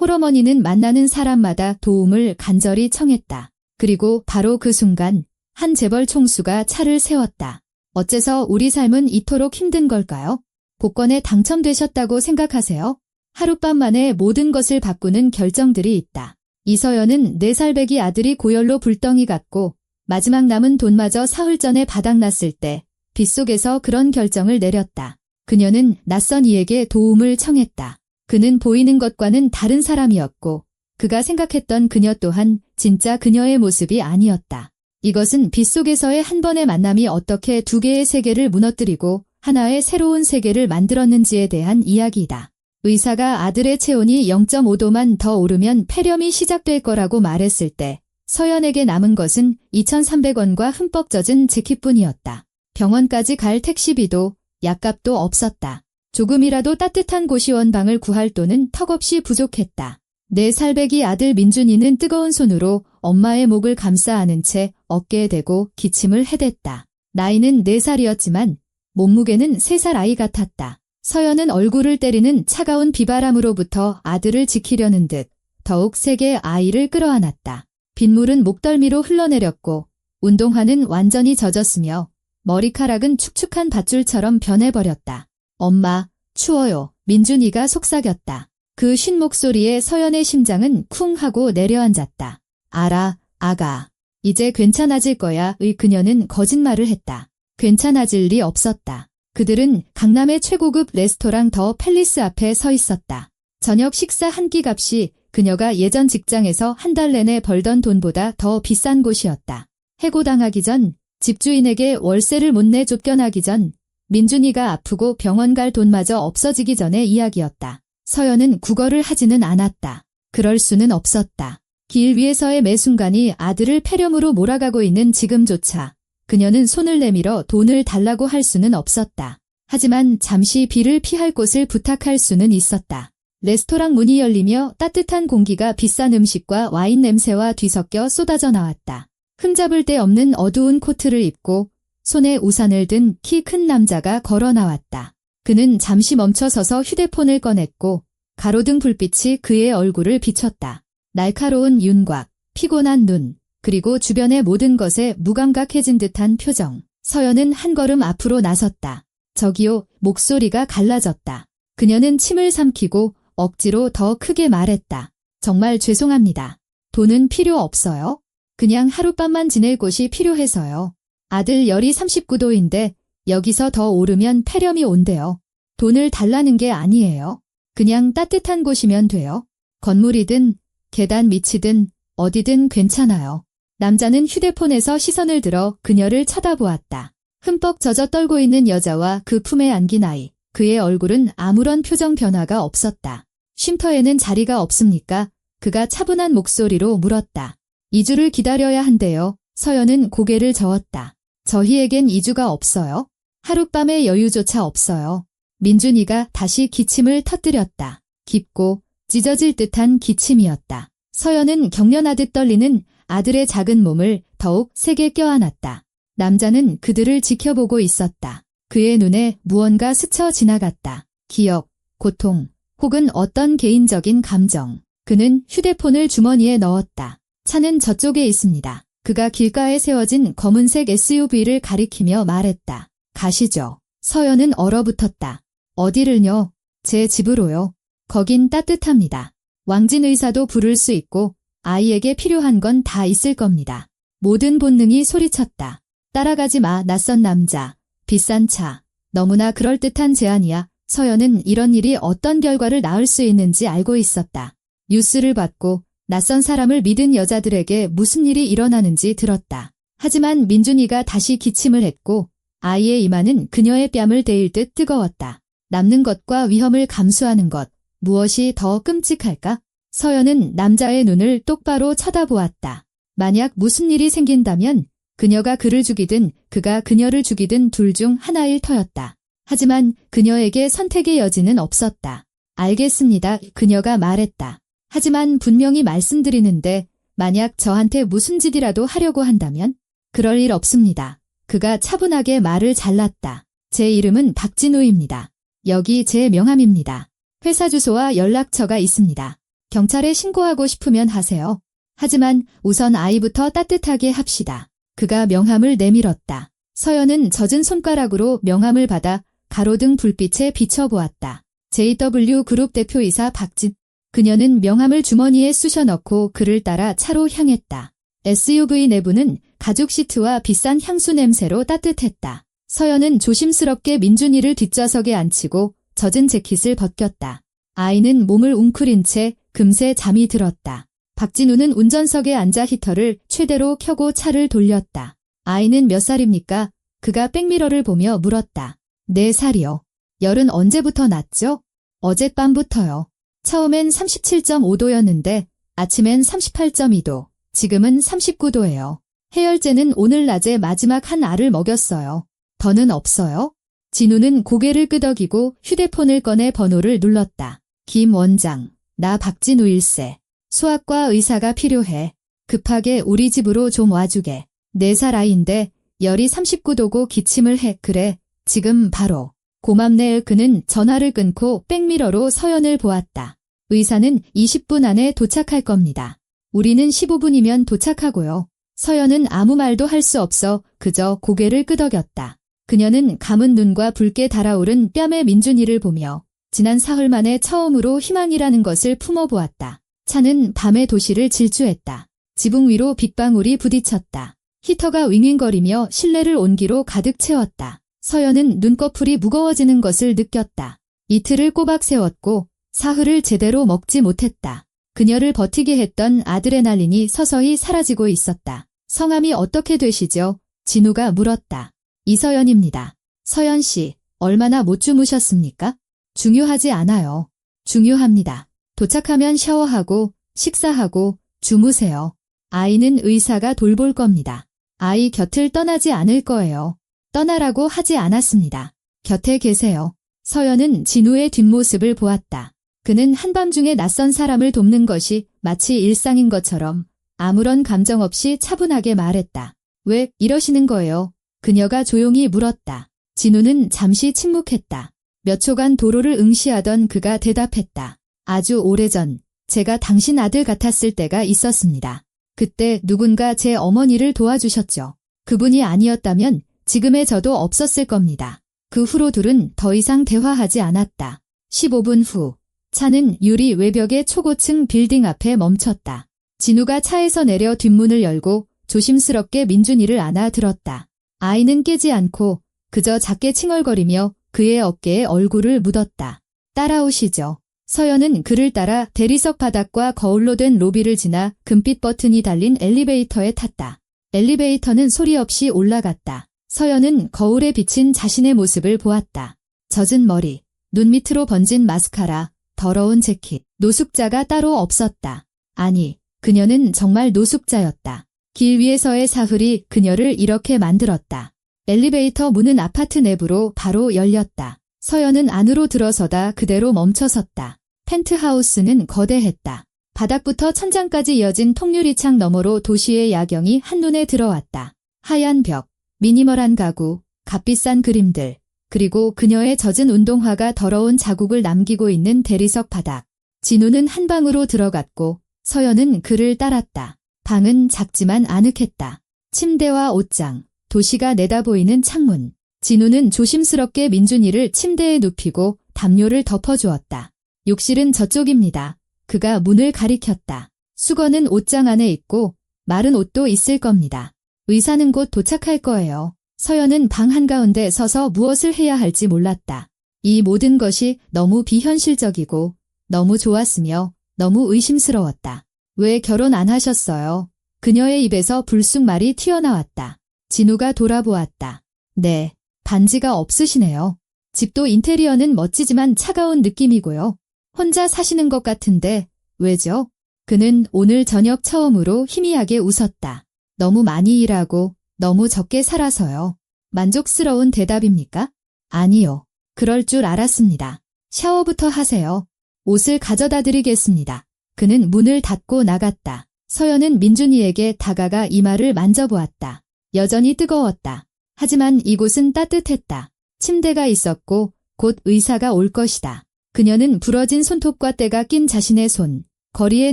홀어머니는 만나는 사람마다 도움을 간절히 청했다. 그리고 바로 그 순간 한 재벌 총수가 차를 세웠다. 어째서 우리 삶은 이토록 힘든 걸까요? 복권에 당첨되셨다고 생각하세요? 하룻밤 만에 모든 것을 바꾸는 결정들이 있다. 이서연은 4살배기 아들이 고열로 불덩이 같고 마지막 남은 돈마저 사흘 전에 바닥났을 때 빗속에서 그런 결정을 내렸다. 그녀는 낯선 이에게 도움을 청했다. 그는 보이는 것과는 다른 사람이었고 그가 생각했던 그녀 또한 진짜 그녀의 모습이 아니었다. 이것은 빗속에서의 한 번의 만남이 어떻게 두 개의 세계를 무너뜨리고 하나의 새로운 세계를 만들었는지에 대한 이야기이다. 의사가 아들의 체온이 0.5도만 더 오르면 폐렴이 시작될 거라고 말했을 때 서연에게 남은 것은 2,300원과 흠뻑 젖은 재킷뿐이었다. 병원까지 갈 택시비도 약값도 없었다. 조금이라도 따뜻한 고시원방을 구할 돈은 턱없이 부족했다. 4살배기 아들 민준이는 뜨거운 손으로 엄마의 목을 감싸 안은 채 어깨에 대고 기침을 해댔다. 나이는 4살이었지만 몸무게는 3살 아이 같았다. 서연은 얼굴을 때리는 차가운 비바람으로부터 아들을 지키려는 듯 더욱 세게 아이를 끌어안았다. 빗물은 목덜미로 흘러내렸고 운동화는 완전히 젖었으며 머리카락은 축축한 밧줄처럼 변해버렸다. 엄마, 추워요. 민준이가 속삭였다. 그 쉰 목소리에 서연의 심장은 쿵 하고 내려앉았다. 알아, 아가. 이제 괜찮아질 거야.의 그녀는 거짓말을 했다. 괜찮아질 리 없었다. 그들은 강남의 최고급 레스토랑 더 팰리스 앞에 서 있었다. 저녁 식사 한 끼 값이 그녀가 예전 직장에서 한 달 내내 벌던 돈보다 더 비싼 곳이었다. 해고당하기 전, 집주인에게 월세를 못 내 쫓겨나기 전, 민준이가 아프고 병원 갈 돈마저 없어지기 전의 이야기였다. 서연은 구걸을 하지는 않았다. 그럴 수는 없었다. 길 위에서의 매 순간이 아들을 폐렴으로 몰아가고 있는 지금조차 그녀는 손을 내밀어 돈을 달라고 할 수는 없었다. 하지만 잠시 비를 피할 곳을 부탁할 수는 있었다. 레스토랑 문이 열리며 따뜻한 공기가 비싼 음식과 와인 냄새와 뒤섞여 쏟아져 나왔다. 흠잡을 데 없는 어두운 코트를 입고 손에 우산을 든 키 큰 남자가 걸어 나왔다. 그는 잠시 멈춰서서 휴대폰을 꺼냈고 가로등 불빛이 그의 얼굴을 비췄다. 날카로운 윤곽, 피곤한 눈, 그리고 주변의 모든 것에 무감각해진 듯한 표정. 서연은 한 걸음 앞으로 나섰다. 저기요, 목소리가 갈라졌다. 그녀는 침을 삼키고 억지로 더 크게 말했다. 정말 죄송합니다. 돈은 필요 없어요. 그냥 하룻밤만 지낼 곳이 필요해서요. 아들 열이 39도인데 여기서 더 오르면 폐렴이 온대요. 돈을 달라는 게 아니에요. 그냥 따뜻한 곳이면 돼요. 건물이든 계단 밑이든 어디든 괜찮아요. 남자는 휴대폰에서 시선을 들어 그녀를 쳐다보았다. 흠뻑 젖어 떨고 있는 여자와 그 품에 안긴 아이. 그의 얼굴은 아무런 표정 변화가 없었다. 쉼터에는 자리가 없습니까? 그가 차분한 목소리로 물었다. 2주를 기다려야 한대요. 서연은 고개를 저었다. 저희에겐 2주가 없어요. 하룻밤의 여유조차 없어요. 민준이가 다시 기침을 터뜨렸다. 깊고 찢어질 듯한 기침이었다. 서연은 경련하듯 떨리는 아들의 작은 몸을 더욱 세게 껴안았다. 남자는 그들을 지켜보고 있었다. 그의 눈에 무언가 스쳐 지나갔다. 기억, 고통, 혹은 어떤 개인적인 감정. 그는 휴대폰을 주머니에 넣었다. 차는 저쪽에 있습니다. 그가 길가에 세워진 검은색 SUV를 가리키며 말했다. 가시죠. 서연은 얼어붙었다. 어디를요? 제 집으로요. 거긴 따뜻합니다. 왕진 의사도 부를 수 있고 아이에게 필요한 건 다 있을 겁니다. 모든 본능이 소리쳤다. 따라가지 마, 낯선 남자. 비싼 차. 너무나 그럴듯한 제안이야. 서연은 이런 일이 어떤 결과를 낳을 수 있는지 알고 있었다. 뉴스를 봤고 낯선 사람을 믿은 여자들에게 무슨 일이 일어나는지 들었다. 하지만 민준이가 다시 기침을 했고 아이의 이마는 그녀의 뺨을 데일 듯 뜨거웠다. 남는 것과 위험을 감수하는 것. 무엇이 더 끔찍할까? 서연은 남자의 눈을 똑바로 쳐다보았다. 만약 무슨 일이 생긴다면 그녀가 그를 죽이든 그가 그녀를 죽이든 둘 중 하나일 터였다. 하지만 그녀에게 선택의 여지는 없었다. 알겠습니다. 그녀가 말했다. 하지만 분명히 말씀드리는데 만약 저한테 무슨 짓이라도 하려고 한다면? 그럴 일 없습니다. 그가 차분하게 말을 잘랐다. 제 이름은 박진우입니다. 여기 제 명함입니다. 회사 주소와 연락처가 있습니다. 경찰에 신고하고 싶으면 하세요. 하지만 우선 아이부터 따뜻하게 합시다. 그가 명함을 내밀었다. 서연은 젖은 손가락으로 명함을 받아 가로등 불빛에 비춰보았다. JW 그룹 대표이사 박진. 그녀는 명함을 주머니에 쑤셔 넣고 그를 따라 차로 향했다. SUV 내부는 가죽 시트와 비싼 향수 냄새로 따뜻했다. 서연은 조심스럽게 민준이를 뒷좌석에 앉히고 젖은 재킷을 벗겼다. 아이는 몸을 웅크린 채 금세 잠이 들었다. 박진우는 운전석에 앉아 히터를 최대로 켜고 차를 돌렸다. 아이는 몇 살입니까? 그가 백미러를 보며 물었다. 4살이요. 열은 언제부터 났죠? 어젯밤부터요. 처음엔 37.5도였는데 아침엔 38.2도, 지금은 39도예요. 해열제는 오늘 낮에 마지막 한 알을 먹였어요. 더는 없어요? 진우는 고개를 끄덕이고 휴대폰을 꺼내 번호를 눌렀다. 김 원장, 나 박진우일세. 수학과 의사가 필요해. 급하게 우리 집으로 좀 와주게. 4살 아이인데 열이 39도고 기침을 해. 그래, 지금 바로. 고맙네. 그는 전화를 끊고 백미러로 서연을 보았다. 의사는 20분 안에 도착할 겁니다. 우리는 15분이면 도착하고요. 서연은 아무 말도 할 수 없어 그저 고개를 끄덕였다. 그녀는 감은 눈과 붉게 달아오른 뺨의 민준이를 보며 지난 사흘 만에 처음으로 희망이라는 것을 품어보았다. 차는 밤의 도시를 질주했다. 지붕 위로 빗방울이 부딪혔다. 히터가 윙윙거리며 실내를 온기로 가득 채웠다. 서연은 눈꺼풀이 무거워지는 것을 느꼈다. 이틀을 꼬박 세웠고 사흘을 제대로 먹지 못했다. 그녀를 버티게 했던 아드레날린이 서서히 사라지고 있었다. 성함이 어떻게 되시죠? 진우가 물었다. 이서연입니다. 서연 씨, 얼마나 못 주무셨습니까? 중요하지 않아요. 중요합니다. 도착하면 샤워하고 식사하고 주무세요. 아이는 의사가 돌볼 겁니다. 아이 곁을 떠나지 않을 거예요. 떠나라고 하지 않았습니다. 곁에 계세요. 서연은 진우의 뒷모습을 보았다. 그는 한밤중에 낯선 사람을 돕는 것이 마치 일상인 것처럼 아무런 감정 없이 차분하게 말했다. 왜 이러시는 거예요? 그녀가 조용히 물었다. 진우는 잠시 침묵했다. 몇 초간 도로를 응시하던 그가 대답했다. 아주 오래전 제가 당신 아들 같았을 때가 있었습니다. 그때 누군가 제 어머니를 도와주셨죠. 그분이 아니었다면 지금의 저도 없었을 겁니다. 그 후로 둘은 더 이상 대화하지 않았다. 15분 후 차는 유리 외벽의 초고층 빌딩 앞에 멈췄다. 진우가 차에서 내려 뒷문을 열고 조심스럽게 민준이를 안아 들었다. 아이는 깨지 않고 그저 작게 칭얼거리며 그의 어깨에 얼굴을 묻었다. 따라오시죠. 서연은 그를 따라 대리석 바닥과 거울로 된 로비를 지나 금빛 버튼이 달린 엘리베이터에 탔다. 엘리베이터는 소리 없이 올라갔다. 서연은 거울에 비친 자신의 모습을 보았다. 젖은 머리, 눈 밑으로 번진 마스카라, 더러운 재킷, 노숙자가 따로 없었다. 아니, 그녀는 정말 노숙자였다. 길 위에서의 사흘이 그녀를 이렇게 만들었다. 엘리베이터 문은 아파트 내부로 바로 열렸다. 서연은 안으로 들어서다 그대로 멈춰섰다. 펜트하우스는 거대했다. 바닥부터 천장까지 이어진 통유리창 너머로 도시의 야경이 한눈에 들어왔다. 하얀 벽, 미니멀한 가구, 값비싼 그림들, 그리고 그녀의 젖은 운동화가 더러운 자국을 남기고 있는 대리석 바닥. 진우는 한 방으로 들어갔고 서연은 그를 따랐다. 방은 작지만 아늑했다. 침대와 옷장, 도시가 내다보이는 창문. 진우는 조심스럽게 민준이를 침대에 눕히고 담요를 덮어주었다. 욕실은 저쪽입니다. 그가 문을 가리켰다. 수건은 옷장 안에 있고 마른 옷도 있을 겁니다. 의사는 곧 도착할 거예요. 서연은 방 한가운데 서서 무엇을 해야 할지 몰랐다. 이 모든 것이 너무 비현실적이고 너무 좋았으며 너무 의심스러웠다. 왜 결혼 안 하셨어요? 그녀의 입에서 불쑥 말이 튀어나왔다. 진우가 돌아보았다. 네, 반지가 없으시네요. 집도 인테리어는 멋지지만 차가운 느낌이고요. 혼자 사시는 것 같은데 왜죠? 그는 오늘 저녁 처음으로 희미하게 웃었다. 너무 많이 일하고 너무 적게 살아서요. 만족스러운 대답입니까? 아니요. 그럴 줄 알았습니다. 샤워부터 하세요. 옷을 가져다 드리겠습니다. 그는 문을 닫고 나갔다. 서연은 민준이에게 다가가 이마를 만져보았다. 여전히 뜨거웠다. 하지만 이곳은 따뜻했다. 침대가 있었고 곧 의사가 올 것이다. 그녀는 부러진 손톱과 때가 낀 자신의 손, 거리에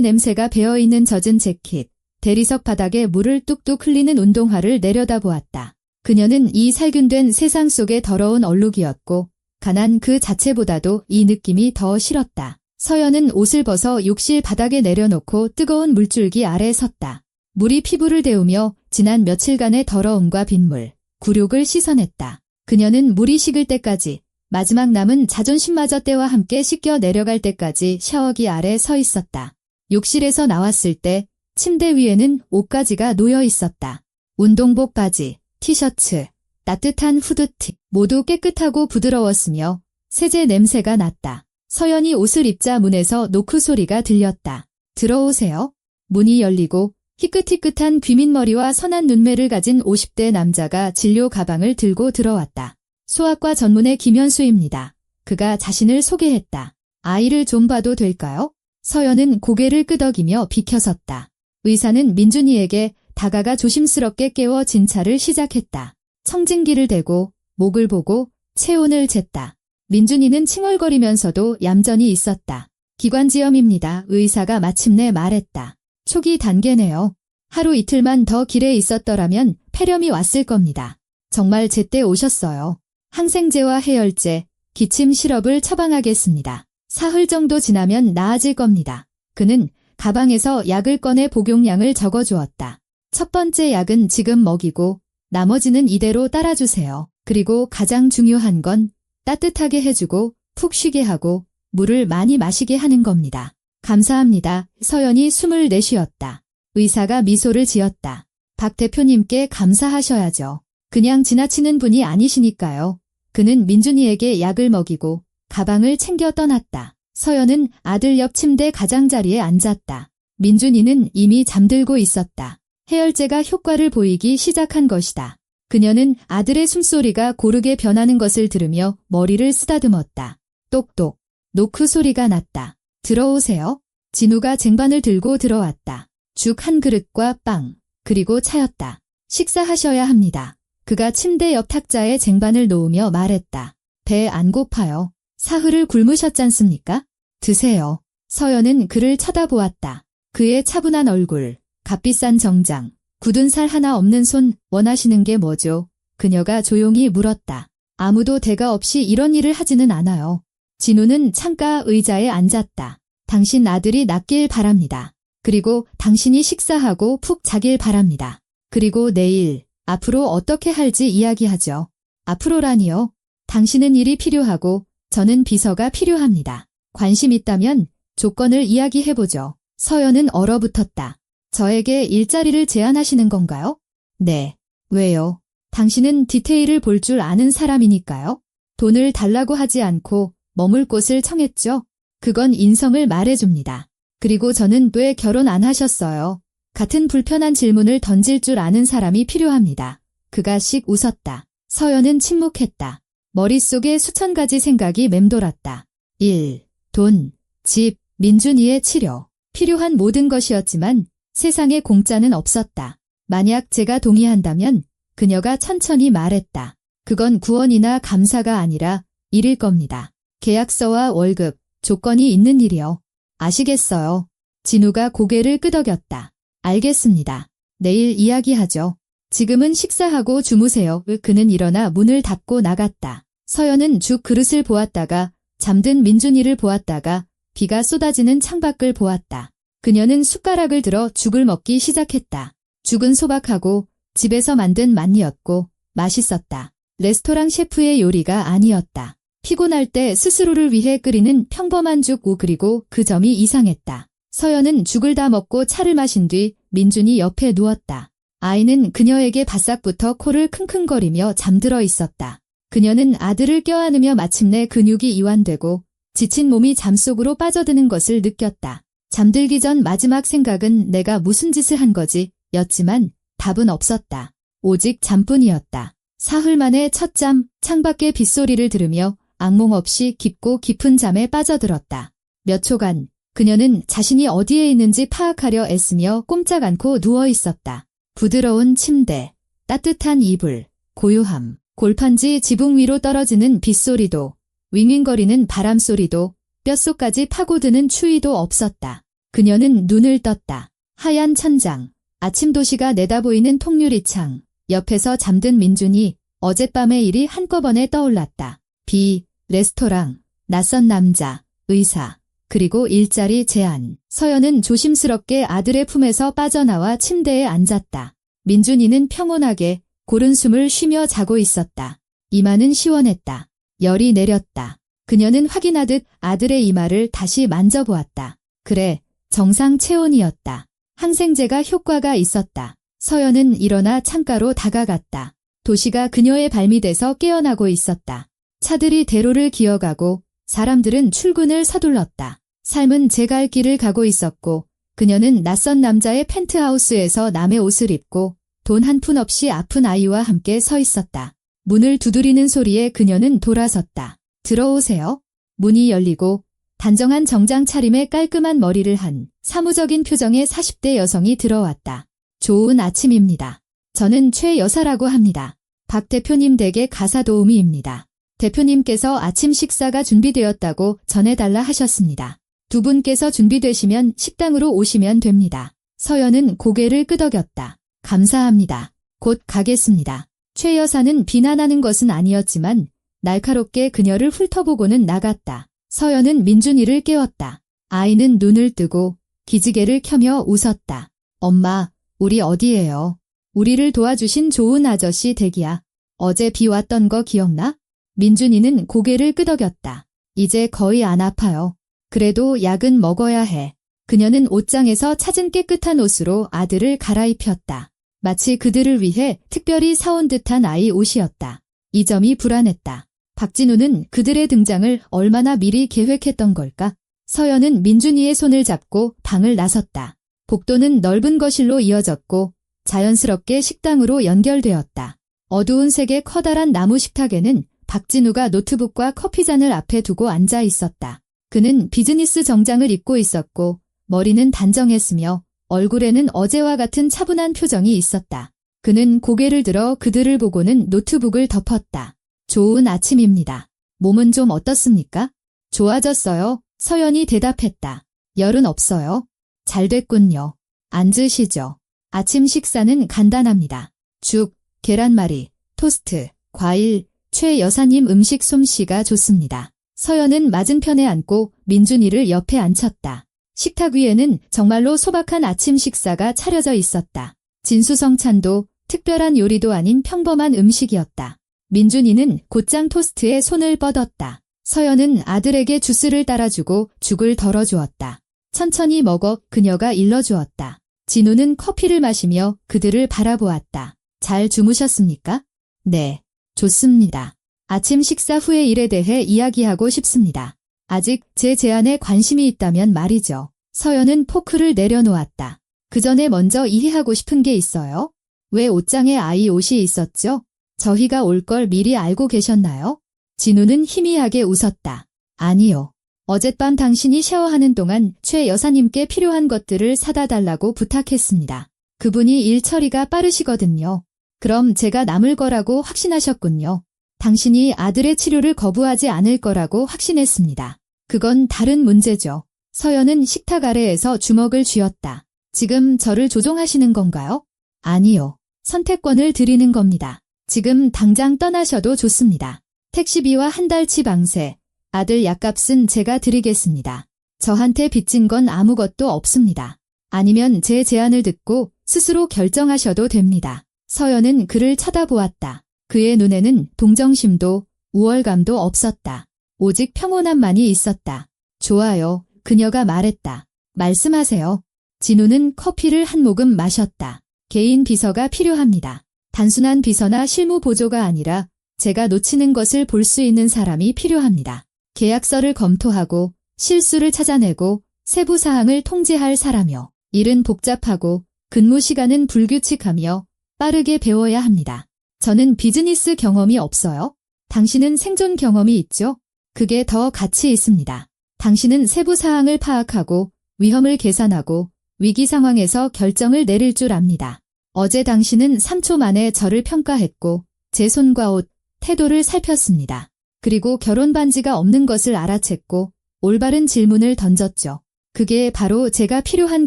냄새가 배어있는 젖은 재킷, 대리석 바닥에 물을 뚝뚝 흘리는 운동화를 내려다보았다. 그녀는 이 살균된 세상 속의 더러운 얼룩이었고 가난 그 자체보다도 이 느낌이 더 싫었다. 서연은 옷을 벗어 욕실 바닥에 내려놓고 뜨거운 물줄기 아래 섰다. 물이 피부를 데우며 지난 며칠간의 더러움과 빗물, 굴욕을 씻어냈다. 그녀는 물이 식을 때까지, 마지막 남은 자존심마저 때와 함께 씻겨 내려갈 때까지 샤워기 아래 서 있었다. 욕실에서 나왔을 때 침대 위에는 옷가지가 놓여 있었다. 운동복 바지, 티셔츠, 따뜻한 후드티, 모두 깨끗하고 부드러웠으며 세제 냄새가 났다. 서연이 옷을 입자 문에서 노크 소리가 들렸다. 들어오세요. 문이 열리고 희끗희끗한 귀밑머리와 선한 눈매를 가진 50대 남자가 진료 가방을 들고 들어왔다. 소아과 전문의 김현수입니다. 그가 자신을 소개했다. 아이를 좀 봐도 될까요? 서연은 고개를 끄덕이며 비켜섰다. 의사는 민준이에게 다가가 조심스럽게 깨워 진찰을 시작했다. 청진기를 대고 목을 보고 체온을 쟀다. 민준이는 칭얼거리면서도 얌전히 있었다. 기관지염입니다. 의사가 마침내 말했다. 초기 단계네요. 하루 이틀만 더 길에 있었더라면 폐렴이 왔을 겁니다. 정말 제때 오셨어요. 항생제와 해열제, 기침 시럽을 처방하겠습니다. 사흘 정도 지나면 나아질 겁니다. 그는 가방에서 약을 꺼내 복용량을 적어주었다. 첫 번째 약은 지금 먹이고 나머지는 이대로 따라주세요. 그리고 가장 중요한 건 따뜻하게 해주고 푹 쉬게 하고 물을 많이 마시게 하는 겁니다. 감사합니다. 서연이 숨을 내쉬었다. 의사가 미소를 지었다. 박 대표님께 감사하셔야죠. 그냥 지나치는 분이 아니시니까요. 그는 민준이에게 약을 먹이고 가방을 챙겨 떠났다. 서연은 아들 옆 침대 가장자리에 앉았다. 민준이는 이미 잠들고 있었다. 해열제가 효과를 보이기 시작한 것이다. 그녀는 아들의 숨소리가 고르게 변하는 것을 들으며 머리를 쓰다듬었다. 똑똑, 노크 소리가 났다. 들어오세요. 진우가 쟁반을 들고 들어왔다. 죽 한 그릇과 빵, 그리고 차였다. 식사하셔야 합니다. 그가 침대 옆 탁자에 쟁반을 놓으며 말했다. 배 안 고파요. 사흘을 굶으셨잖습니까? 드세요. 서연은 그를 쳐다보았다. 그의 차분한 얼굴, 값비싼 정장, 굳은 살 하나 없는 손, 원하시는 게 뭐죠? 그녀가 조용히 물었다. 아무도 대가 없이 이런 일을 하지는 않아요. 진우는 창가 의자에 앉았다. 당신 아들이 낫길 바랍니다. 그리고 당신이 식사하고 푹 자길 바랍니다. 그리고 내일, 앞으로 어떻게 할지 이야기하죠. 앞으로라니요? 당신은 일이 필요하고 저는 비서가 필요합니다. 관심 있다면 조건을 이야기해보죠. 서연은 얼어붙었다. 저에게 일자리를 제안하시는 건가요? 네. 왜요? 당신은 디테일을 볼 줄 아는 사람이니까요. 돈을 달라고 하지 않고 머물 곳을 청했죠. 그건 인성을 말해줍니다. 그리고 저는 왜 결혼 안 하셨어요? 같은 불편한 질문을 던질 줄 아는 사람이 필요합니다. 그가 씩 웃었다. 서연은 침묵했다. 머릿속에 수천 가지 생각이 맴돌았다. 일, 돈, 집, 민준이의 치료. 필요한 모든 것이었지만 세상에 공짜는 없었다. 만약 제가 동의한다면 그녀가 천천히 말했다. 그건 구원이나 감사가 아니라 일일 겁니다. 계약서와 월급, 조건이 있는 일이요. 아시겠어요? 진우가 고개를 끄덕였다. 알겠습니다. 내일 이야기하죠. 지금은 식사하고 주무세요. 그는 일어나 문을 닫고 나갔다. 서연은 죽 그릇을 보았다가 잠든 민준이를 보았다가 비가 쏟아지는 창밖을 보았다. 그녀는 숟가락을 들어 죽을 먹기 시작했다. 죽은 소박하고 집에서 만든 맛이었고 맛있었다. 레스토랑 셰프의 요리가 아니었다. 피곤할 때 스스로를 위해 끓이는 평범한 죽 그리고 그 점이 이상했다. 서연은 죽을 다 먹고 차를 마신 뒤 민준이 옆에 누웠다. 아이는 그녀에게 바싹부터 코를 킁킁거리며 잠들어 있었다. 그녀는 아들을 껴안으며 마침내 근육이 이완되고 지친 몸이 잠속으로 빠져드는 것을 느꼈다. 잠들기 전 마지막 생각은 내가 무슨 짓을 한 거지 였지만 답은 없었다. 오직 잠뿐이었다. 사흘 만에 첫 잠, 창밖의 빗소리를 들으며 악몽 없이 깊고 깊은 잠에 빠져들었다. 몇 초간 그녀는 자신이 어디에 있는지 파악하려 애쓰며 꼼짝 않고 누워 있었다. 부드러운 침대, 따뜻한 이불, 고요함, 골판지 지붕 위로 떨어지는 빗소리도, 윙윙거리는 바람소리도, 뼛속까지 파고드는 추위도 없었다. 그녀는 눈을 떴다. 하얀 천장, 아침 도시가 내다보이는 통유리창, 옆에서 잠든 민준이 어젯밤의 일이 한꺼번에 떠올랐다. 비, 레스토랑, 낯선 남자, 의사, 그리고 일자리 제안. 서연은 조심스럽게 아들의 품에서 빠져나와 침대에 앉았다. 민준이는 평온하게 고른 숨을 쉬며 자고 있었다. 이마는 시원했다. 열이 내렸다. 그녀는 확인하듯 아들의 이마를 다시 만져보았다. 그래, 정상 체온이었다. 항생제가 효과가 있었다. 서연은 일어나 창가로 다가갔다. 도시가 그녀의 발밑에서 깨어나고 있었다. 차들이 대로를 기어가고 사람들은 출근을 서둘렀다. 삶은 제 갈 길을 가고 있었고 그녀는 낯선 남자의 펜트하우스에서 남의 옷을 입고 돈 한 푼 없이 아픈 아이와 함께 서 있었다. 문을 두드리는 소리에 그녀는 돌아섰다. 들어오세요. 문이 열리고 단정한 정장 차림에 깔끔한 머리를 한 사무적인 표정의 40대 여성이 들어왔다. 좋은 아침입니다. 저는 최 여사라고 합니다. 박 대표님 댁의 가사 도우미입니다. 대표님께서 아침 식사가 준비되었다고 전해달라 하셨습니다. 두 분께서 준비되시면 식당으로 오시면 됩니다. 서연은 고개를 끄덕였다. 감사합니다. 곧 가겠습니다. 최 여사는 비난하는 것은 아니었지만 날카롭게 그녀를 훑어보고는 나갔다. 서연은 민준이를 깨웠다. 아이는 눈을 뜨고 기지개를 켜며 웃었다. 엄마, 우리 어디예요? 우리를 도와주신 좋은 아저씨 댁이야. 어제 비 왔던 거 기억나? 민준이는 고개를 끄덕였다. 이제 거의 안 아파요. 그래도 약은 먹어야 해. 그녀는 옷장에서 찾은 깨끗한 옷으로 아들을 갈아입혔다. 마치 그들을 위해 특별히 사온 듯한 아이 옷이었다. 이 점이 불안했다. 박진우는 그들의 등장을 얼마나 미리 계획했던 걸까? 서연은 민준이의 손을 잡고 방을 나섰다. 복도는 넓은 거실로 이어졌고 자연스럽게 식당으로 연결되었다. 어두운 색의 커다란 나무 식탁에는 박진우가 노트북과 커피잔을 앞에 두고 앉아 있었다. 그는 비즈니스 정장을 입고 있었고 머리는 단정했으며 얼굴에는 어제와 같은 차분한 표정이 있었다. 그는 고개를 들어 그들을 보고는 노트북을 덮었다. 좋은 아침입니다. 몸은 좀 어떻습니까? 좋아졌어요. 서연이 대답했다. 열은 없어요. 잘 됐군요. 앉으시죠. 아침 식사는 간단합니다. 죽, 계란말이, 토스트, 과일, 최 여사님 음식 솜씨가 좋습니다. 서연은 맞은편에 앉고 민준이를 옆에 앉혔다. 식탁 위에는 정말로 소박한 아침 식사가 차려져 있었다. 진수성찬도 특별한 요리도 아닌 평범한 음식이었다. 민준이는 곧장 토스트에 손을 뻗었다. 서연은 아들에게 주스를 따라주고 죽을 덜어주었다. 천천히 먹어 그녀가 일러주었다. 진우는 커피를 마시며 그들을 바라보았다. 잘 주무셨습니까? 네, 좋습니다. 아침 식사 후의 일에 대해 이야기하고 싶습니다. 아직 제 제안에 관심이 있다면 말이죠. 서연은 포크를 내려놓았다. 그 전에 먼저 이해하고 싶은 게 있어요. 왜 옷장에 아이 옷이 있었죠? 저희가 올 걸 미리 알고 계셨나요? 진우는 희미하게 웃었다. 아니요. 어젯밤 당신이 샤워하는 동안 최 여사님께 필요한 것들을 사다 달라고 부탁했습니다. 그분이 일 처리가 빠르시거든요. 그럼 제가 남을 거라고 확신하셨군요. 당신이 아들의 치료를 거부하지 않을 거라고 확신했습니다. 그건 다른 문제죠. 서연은 식탁 아래에서 주먹을 쥐었다. 지금 저를 조종하시는 건가요? 아니요. 선택권을 드리는 겁니다. 지금 당장 떠나셔도 좋습니다. 택시비와 한 달치 방세, 아들 약값은 제가 드리겠습니다. 저한테 빚진 건 아무것도 없습니다. 아니면 제 제안을 듣고 스스로 결정하셔도 됩니다. 서연은 그를 쳐다보았다. 그의 눈에는 동정심도 우월감도 없었다. 오직 평온함만이 있었다. 좋아요. 그녀가 말했다. 말씀하세요. 진우는 커피를 한 모금 마셨다. 개인 비서가 필요합니다. 단순한 비서나 실무 보조가 아니라 제가 놓치는 것을 볼 수 있는 사람이 필요합니다. 계약서를 검토하고 실수를 찾아내고 세부 사항을 통제할 사람이요. 일은 복잡하고 근무 시간은 불규칙하며 빠르게 배워야 합니다. 저는 비즈니스 경험이 없어요. 당신은 생존 경험이 있죠? 그게 더 가치 있습니다. 당신은 세부 사항을 파악하고 위험을 계산하고 위기 상황에서 결정을 내릴 줄 압니다. 어제 당신은 3초 만에 저를 평가했고 제 손과 옷, 태도를 살폈습니다. 그리고 결혼 반지가 없는 것을 알아챘고 올바른 질문을 던졌죠. 그게 바로 제가 필요한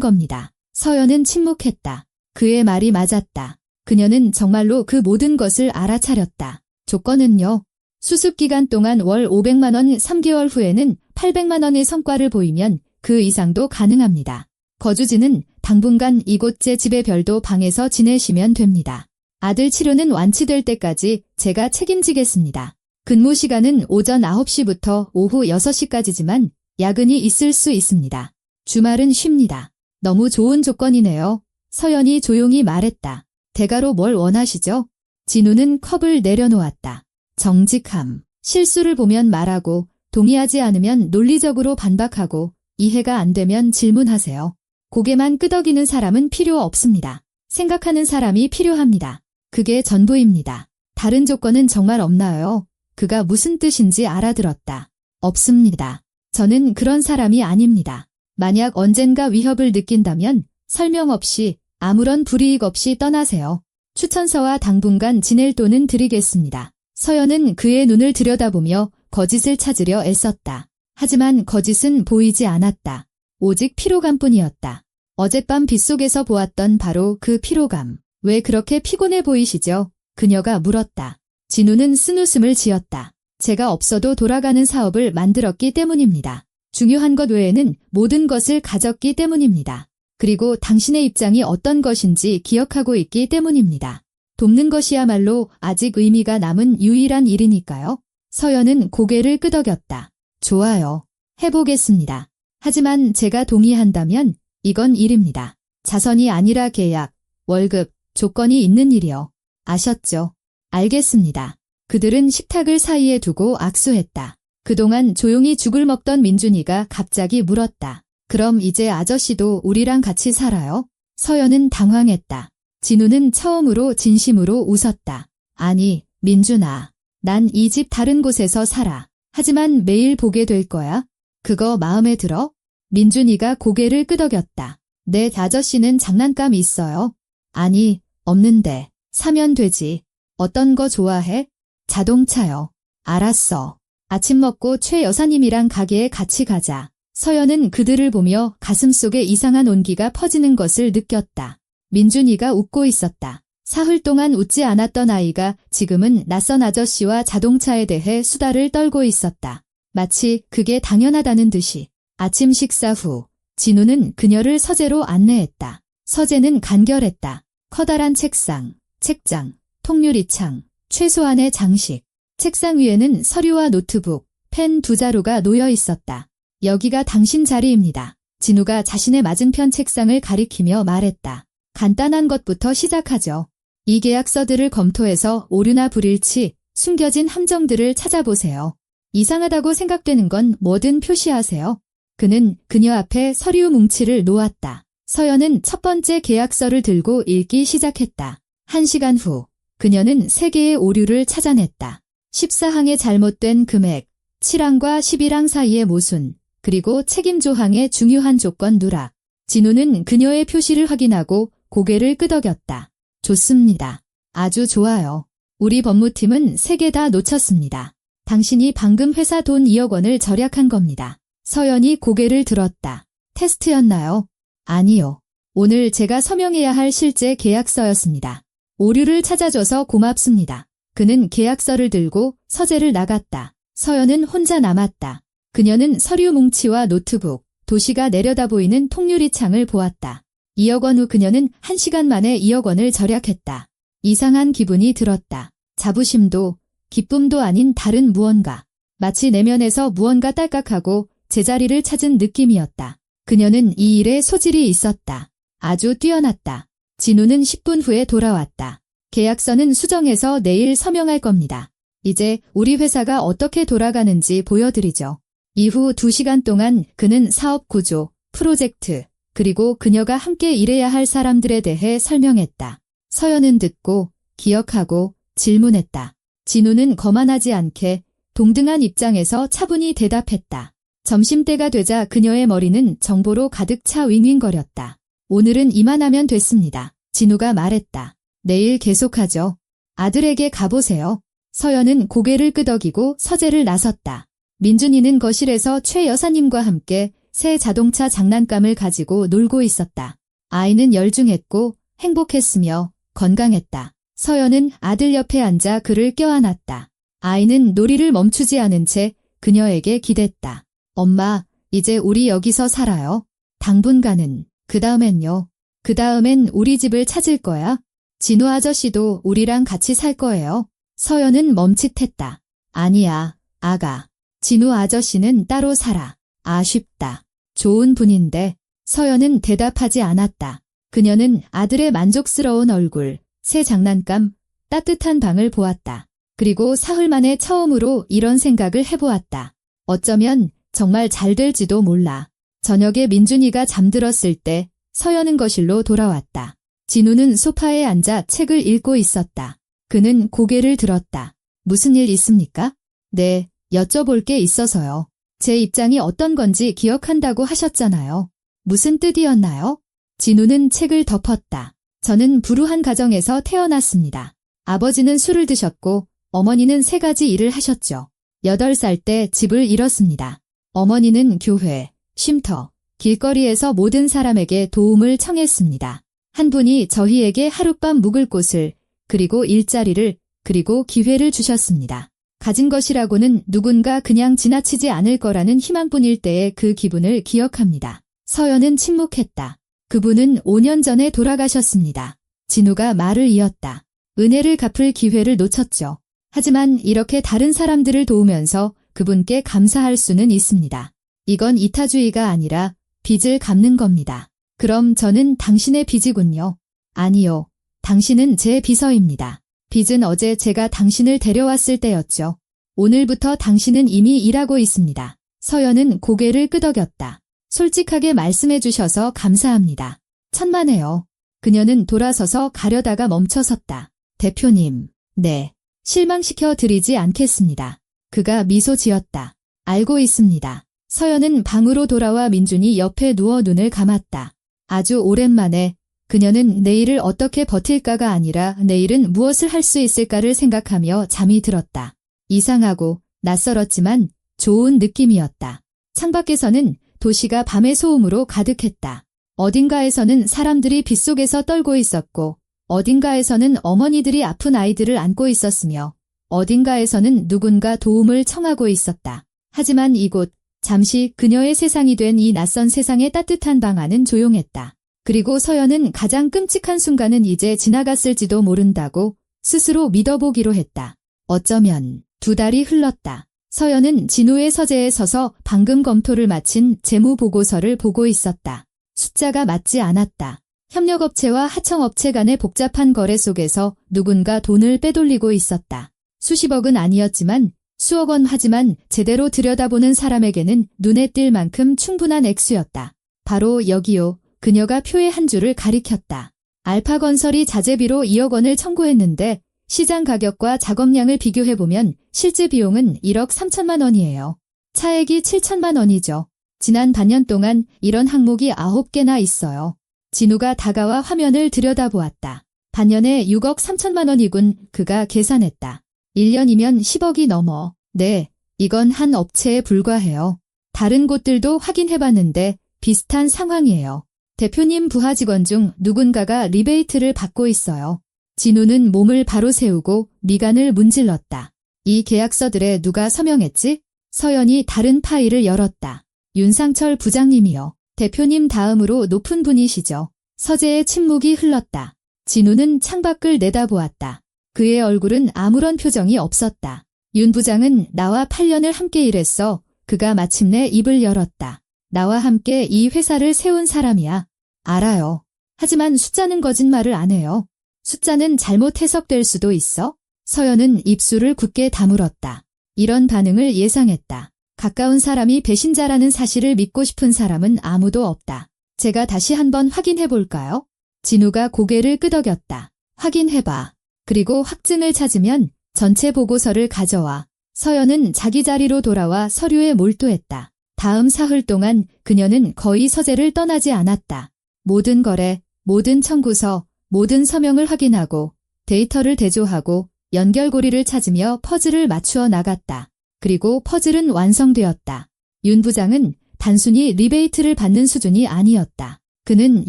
겁니다. 서연은 침묵했다. 그의 말이 맞았다. 그녀는 정말로 그 모든 것을 알아차렸다. 조건은요. 수습 기간 동안 월 500만 원, 3개월 후에는 800만 원의 성과를 보이면 그 이상도 가능합니다. 거주지는 당분간 이곳 제 집의 별도 방에서 지내시면 됩니다. 아들 치료는 완치될 때까지 제가 책임지겠습니다. 근무 시간은 오전 9시부터 오후 6시까지지만 야근이 있을 수 있습니다. 주말은 쉽니다. 너무 좋은 조건이네요. 서연이 조용히 말했다. 대가로 뭘 원하시죠? 진우는 컵을 내려놓았다. 정직함. 실수를 보면 말하고, 동의하지 않으면 논리적으로 반박하고, 이해가 안 되면 질문하세요. 고개만 끄덕이는 사람은 필요 없습니다. 생각하는 사람이 필요합니다. 그게 전부입니다. 다른 조건은 정말 없나요? 그가 무슨 뜻인지 알아들었다. 없습니다. 저는 그런 사람이 아닙니다. 만약 언젠가 위협을 느낀다면 설명 없이 아무런 불이익 없이 떠나세요. 추천서와 당분간 지낼 돈은 드리겠습니다. 서연은 그의 눈을 들여다보며 거짓을 찾으려 애썼다. 하지만 거짓은 보이지 않았다. 오직 피로감뿐이었다. 어젯밤 빗속에서 보았던 바로 그 피로감. 왜 그렇게 피곤해 보이시죠? 그녀가 물었다. 진우는 쓴웃음을 지었다. 제가 없어도 돌아가는 사업을 만들었기 때문입니다. 중요한 것 외에는 모든 것을 가졌기 때문입니다. 그리고 당신의 입장이 어떤 것인지 기억하고 있기 때문입니다. 돕는 것이야말로 아직 의미가 남은 유일한 일이니까요. 서연은 고개를 끄덕였다. 좋아요. 해보겠습니다. 하지만 제가 동의한다면 이건 일입니다. 자선이 아니라 계약, 월급, 조건이 있는 일이요. 아셨죠? 알겠습니다. 그들은 식탁을 사이에 두고 악수했다. 그동안 조용히 죽을 먹던 민준이가 갑자기 물었다. 그럼 이제 아저씨도 우리랑 같이 살아요? 서연은 당황했다. 진우는 처음으로 진심으로 웃었다. 아니, 민준아. 난 이 집 다른 곳에서 살아. 하지만 매일 보게 될 거야. 그거 마음에 들어? 민준이가 고개를 끄덕였다. 내 아저씨는 장난감 있어요? 아니, 없는데. 사면 되지. 어떤 거 좋아해? 자동차요. 알았어. 아침 먹고 최 여사님이랑 가게에 같이 가자. 서연은 그들을 보며 가슴속에 이상한 온기가 퍼지는 것을 느꼈다. 민준이가 웃고 있었다. 사흘 동안 웃지 않았던 아이가 지금은 낯선 아저씨와 자동차에 대해 수다를 떨고 있었다. 마치 그게 당연하다는 듯이. 아침 식사 후 진우는 그녀를 서재로 안내했다. 서재는 간결했다. 커다란 책상, 책장, 통유리창, 최소한의 장식. 책상 위에는 서류와 노트북, 펜 2자루가 놓여 있었다. 여기가 당신 자리입니다. 진우가 자신의 맞은편 책상을 가리키며 말했다. 간단한 것부터 시작하죠. 이 계약서들을 검토해서 오류나 불일치, 숨겨진 함정들을 찾아보세요. 이상하다고 생각되는 건 뭐든 표시하세요. 그는 그녀 앞에 서류 뭉치를 놓았다. 서연은 첫 번째 계약서를 들고 읽기 시작했다. 1시간 후, 그녀는 3개의 오류를 찾아냈다. 14항의 잘못된 금액, 7항과 11항 사이의 모순, 그리고 책임조항의 중요한 조건 누락. 진우는 그녀의 표시를 확인하고 고개를 끄덕였다. 좋습니다. 아주 좋아요. 우리 법무팀은 3개 다 놓쳤습니다. 당신이 방금 회사 돈 2억 원을 절약한 겁니다. 서연이 고개를 들었다. 테스트였나요? 아니요. 오늘 제가 서명해야 할 실제 계약서였습니다. 오류를 찾아줘서 고맙습니다. 그는 계약서를 들고 서재를 나갔다. 서연은 혼자 남았다. 그녀는 서류 뭉치와 노트북, 도시가 내려다 보이는 통유리창을 보았다. 2억 원 후 그녀는 1시간 만에 2억 원을 절약했다. 이상한 기분이 들었다. 자부심도, 기쁨도 아닌 다른 무언가. 마치 내면에서 무언가 딸깍하고 제자리를 찾은 느낌이었다. 그녀는 이 일에 소질이 있었다. 아주 뛰어났다. 진우는 10분 후에 돌아왔다. 계약서는 수정해서 내일 서명할 겁니다. 이제 우리 회사가 어떻게 돌아가는지 보여드리죠. 이후 2시간 동안 그는 사업 구조, 프로젝트, 그리고 그녀가 함께 일해야 할 사람들에 대해 설명했다. 서연은 듣고, 기억하고, 질문했다. 진우는 거만하지 않게 동등한 입장에서 차분히 대답했다. 점심때가 되자 그녀의 머리는 정보로 가득 차 윙윙거렸다. 오늘은 이만하면 됐습니다. 진우가 말했다. 내일 계속하죠. 아들에게 가보세요. 서연은 고개를 끄덕이고 서재를 나섰다. 민준이는 거실에서 최 여사님과 함께 새 자동차 장난감을 가지고 놀고 있었다. 아이는 열중했고 행복했으며 건강했다. 서연은 아들 옆에 앉아 그를 껴안았다. 아이는 놀이를 멈추지 않은 채 그녀에게 기댔다. 엄마, 이제 우리 여기서 살아요. 당분간은. 그 다음엔요. 그 다음엔 우리 집을 찾을 거야. 진우 아저씨도 우리랑 같이 살 거예요. 서연은 멈칫했다. 아니야, 아가. 진우 아저씨는 따로 살아. 아쉽다. 좋은 분인데. 서연은 대답하지 않았다. 그녀는 아들의 만족스러운 얼굴, 새 장난감, 따뜻한 방을 보았다. 그리고 사흘 만에 처음으로 이런 생각을 해보았다. 어쩌면 정말 잘 될지도 몰라. 저녁에 민준이가 잠들었을 때 서연은 거실로 돌아왔다. 진우는 소파에 앉아 책을 읽고 있었다. 그는 고개를 들었다. 무슨 일 있습니까? 네, 여쭤볼 게 있어서요. 제 입장이 어떤 건지 기억한다고 하셨잖아요. 무슨 뜻이었나요? 진우는 책을 덮었다. 저는 불우한 가정에서 태어났습니다. 아버지는 술을 드셨고 어머니는 3가지 일을 하셨죠. 8살 때 집을 잃었습니다. 어머니는 교회, 쉼터, 길거리에서 모든 사람에게 도움을 청했습니다. 한 분이 저희에게 하룻밤 묵을 곳을, 그리고 일자리를, 그리고 기회를 주셨습니다. 가진 것이라고는 누군가 그냥 지나치지 않을 거라는 희망뿐일 때의 그 기분을 기억합니다. 서연은 침묵했다. 그분은 5년 전에 돌아가셨습니다. 진우가 말을 이었다. 은혜를 갚을 기회를 놓쳤죠. 하지만 이렇게 다른 사람들을 도우면서 그분께 감사할 수는 있습니다. 이건 이타주의가 아니라 빚을 갚는 겁니다. 그럼 저는 당신의 빚이군요. 아니요. 당신은 제 비서입니다. 빚은 어제 제가 당신을 데려왔을 때였죠. 오늘부터 당신은 이미 일하고 있습니다. 서연은 고개를 끄덕였다. 솔직하게 말씀해 주셔서 감사합니다. 천만에요. 그녀는 돌아서서 가려다가 멈춰섰다. 대표님, 네. 실망시켜 드리지 않겠습니다. 그가 미소 지었다. 알고 있습니다. 서연은 방으로 돌아와 민준이 옆에 누워 눈을 감았다. 아주 오랜만에 그녀는 내일을 어떻게 버틸까가 아니라 내일은 무엇을 할 수 있을까를 생각하며 잠이 들었다. 이상하고 낯설었지만 좋은 느낌이었다. 창밖에서는 도시가 밤의 소음으로 가득했다. 어딘가에서는 사람들이 빗속에서 떨고 있었고 어딘가에서는 어머니들이 아픈 아이들을 안고 있었으며 어딘가에서는 누군가 도움을 청하고 있었다. 하지만 이곳, 잠시 그녀의 세상이 된 이 낯선 세상의 따뜻한 방 안은 조용했다. 그리고 서연은 가장 끔찍한 순간은 이제 지나갔을지도 모른다고 스스로 믿어보기로 했다. 어쩌면 2달이 흘렀다. 서연은 진우의 서재에 서서 방금 검토를 마친 재무보고서를 보고 있었다. 숫자가 맞지 않았다. 협력업체와 하청업체 간의 복잡한 거래 속에서 누군가 돈을 빼돌리고 있었다. 수십억은 아니었지만 수억 원 하지만 제대로 들여다보는 사람에게는 눈에 띌 만큼 충분한 액수였다. 바로 여기요. 그녀가 표의 한 줄을 가리켰다. 알파건설이 자재비로 2억 원을 청구했는데 시장 가격과 작업량을 비교해보면 실제 비용은 1억 3천만 원이에요. 차액이 7천만 원이죠. 지난 반년 동안 이런 항목이 9개나 있어요. 진우가 다가와 화면을 들여다보았다. 반년에 6억 3천만 원이군. 그가 계산했다. 1년이면 10억이 넘어. 네, 이건 한 업체에 불과해요. 다른 곳들도 확인해봤는데 비슷한 상황이에요. 대표님 부하 직원 중 누군가가 리베이트를 받고 있어요. 진우는 몸을 바로 세우고 미간을 문질렀다. 이 계약서들에 누가 서명했지? 서연이 다른 파일을 열었다. 윤상철 부장님이요. 대표님 다음으로 높은 분이시죠. 서재의 침묵이 흘렀다. 진우는 창밖을 내다보았다. 그의 얼굴은 아무런 표정이 없었다. 윤 부장은 나와 8년을 함께 일했어. 그가 마침내 입을 열었다. 나와 함께 이 회사를 세운 사람이야. 알아요. 하지만 숫자는 거짓말을 안 해요. 숫자는 잘못 해석될 수도 있어? 서연은 입술을 굳게 다물었다. 이런 반응을 예상했다. 가까운 사람이 배신자라는 사실을 믿고 싶은 사람은 아무도 없다. 제가 다시 한번 확인해 볼까요? 진우가 고개를 끄덕였다. 확인해봐. 그리고 확증을 찾으면 전체 보고서를 가져와. 서연은 자기 자리로 돌아와 서류에 몰두했다. 다음 사흘 동안 그녀는 거의 서재를 떠나지 않았다. 모든 거래, 모든 청구서, 모든 서명을 확인하고 데이터를 대조하고 연결고리를 찾으며 퍼즐을 맞추어 나갔다. 그리고 퍼즐은 완성되었다. 윤 부장은 단순히 리베이트를 받는 수준이 아니었다. 그는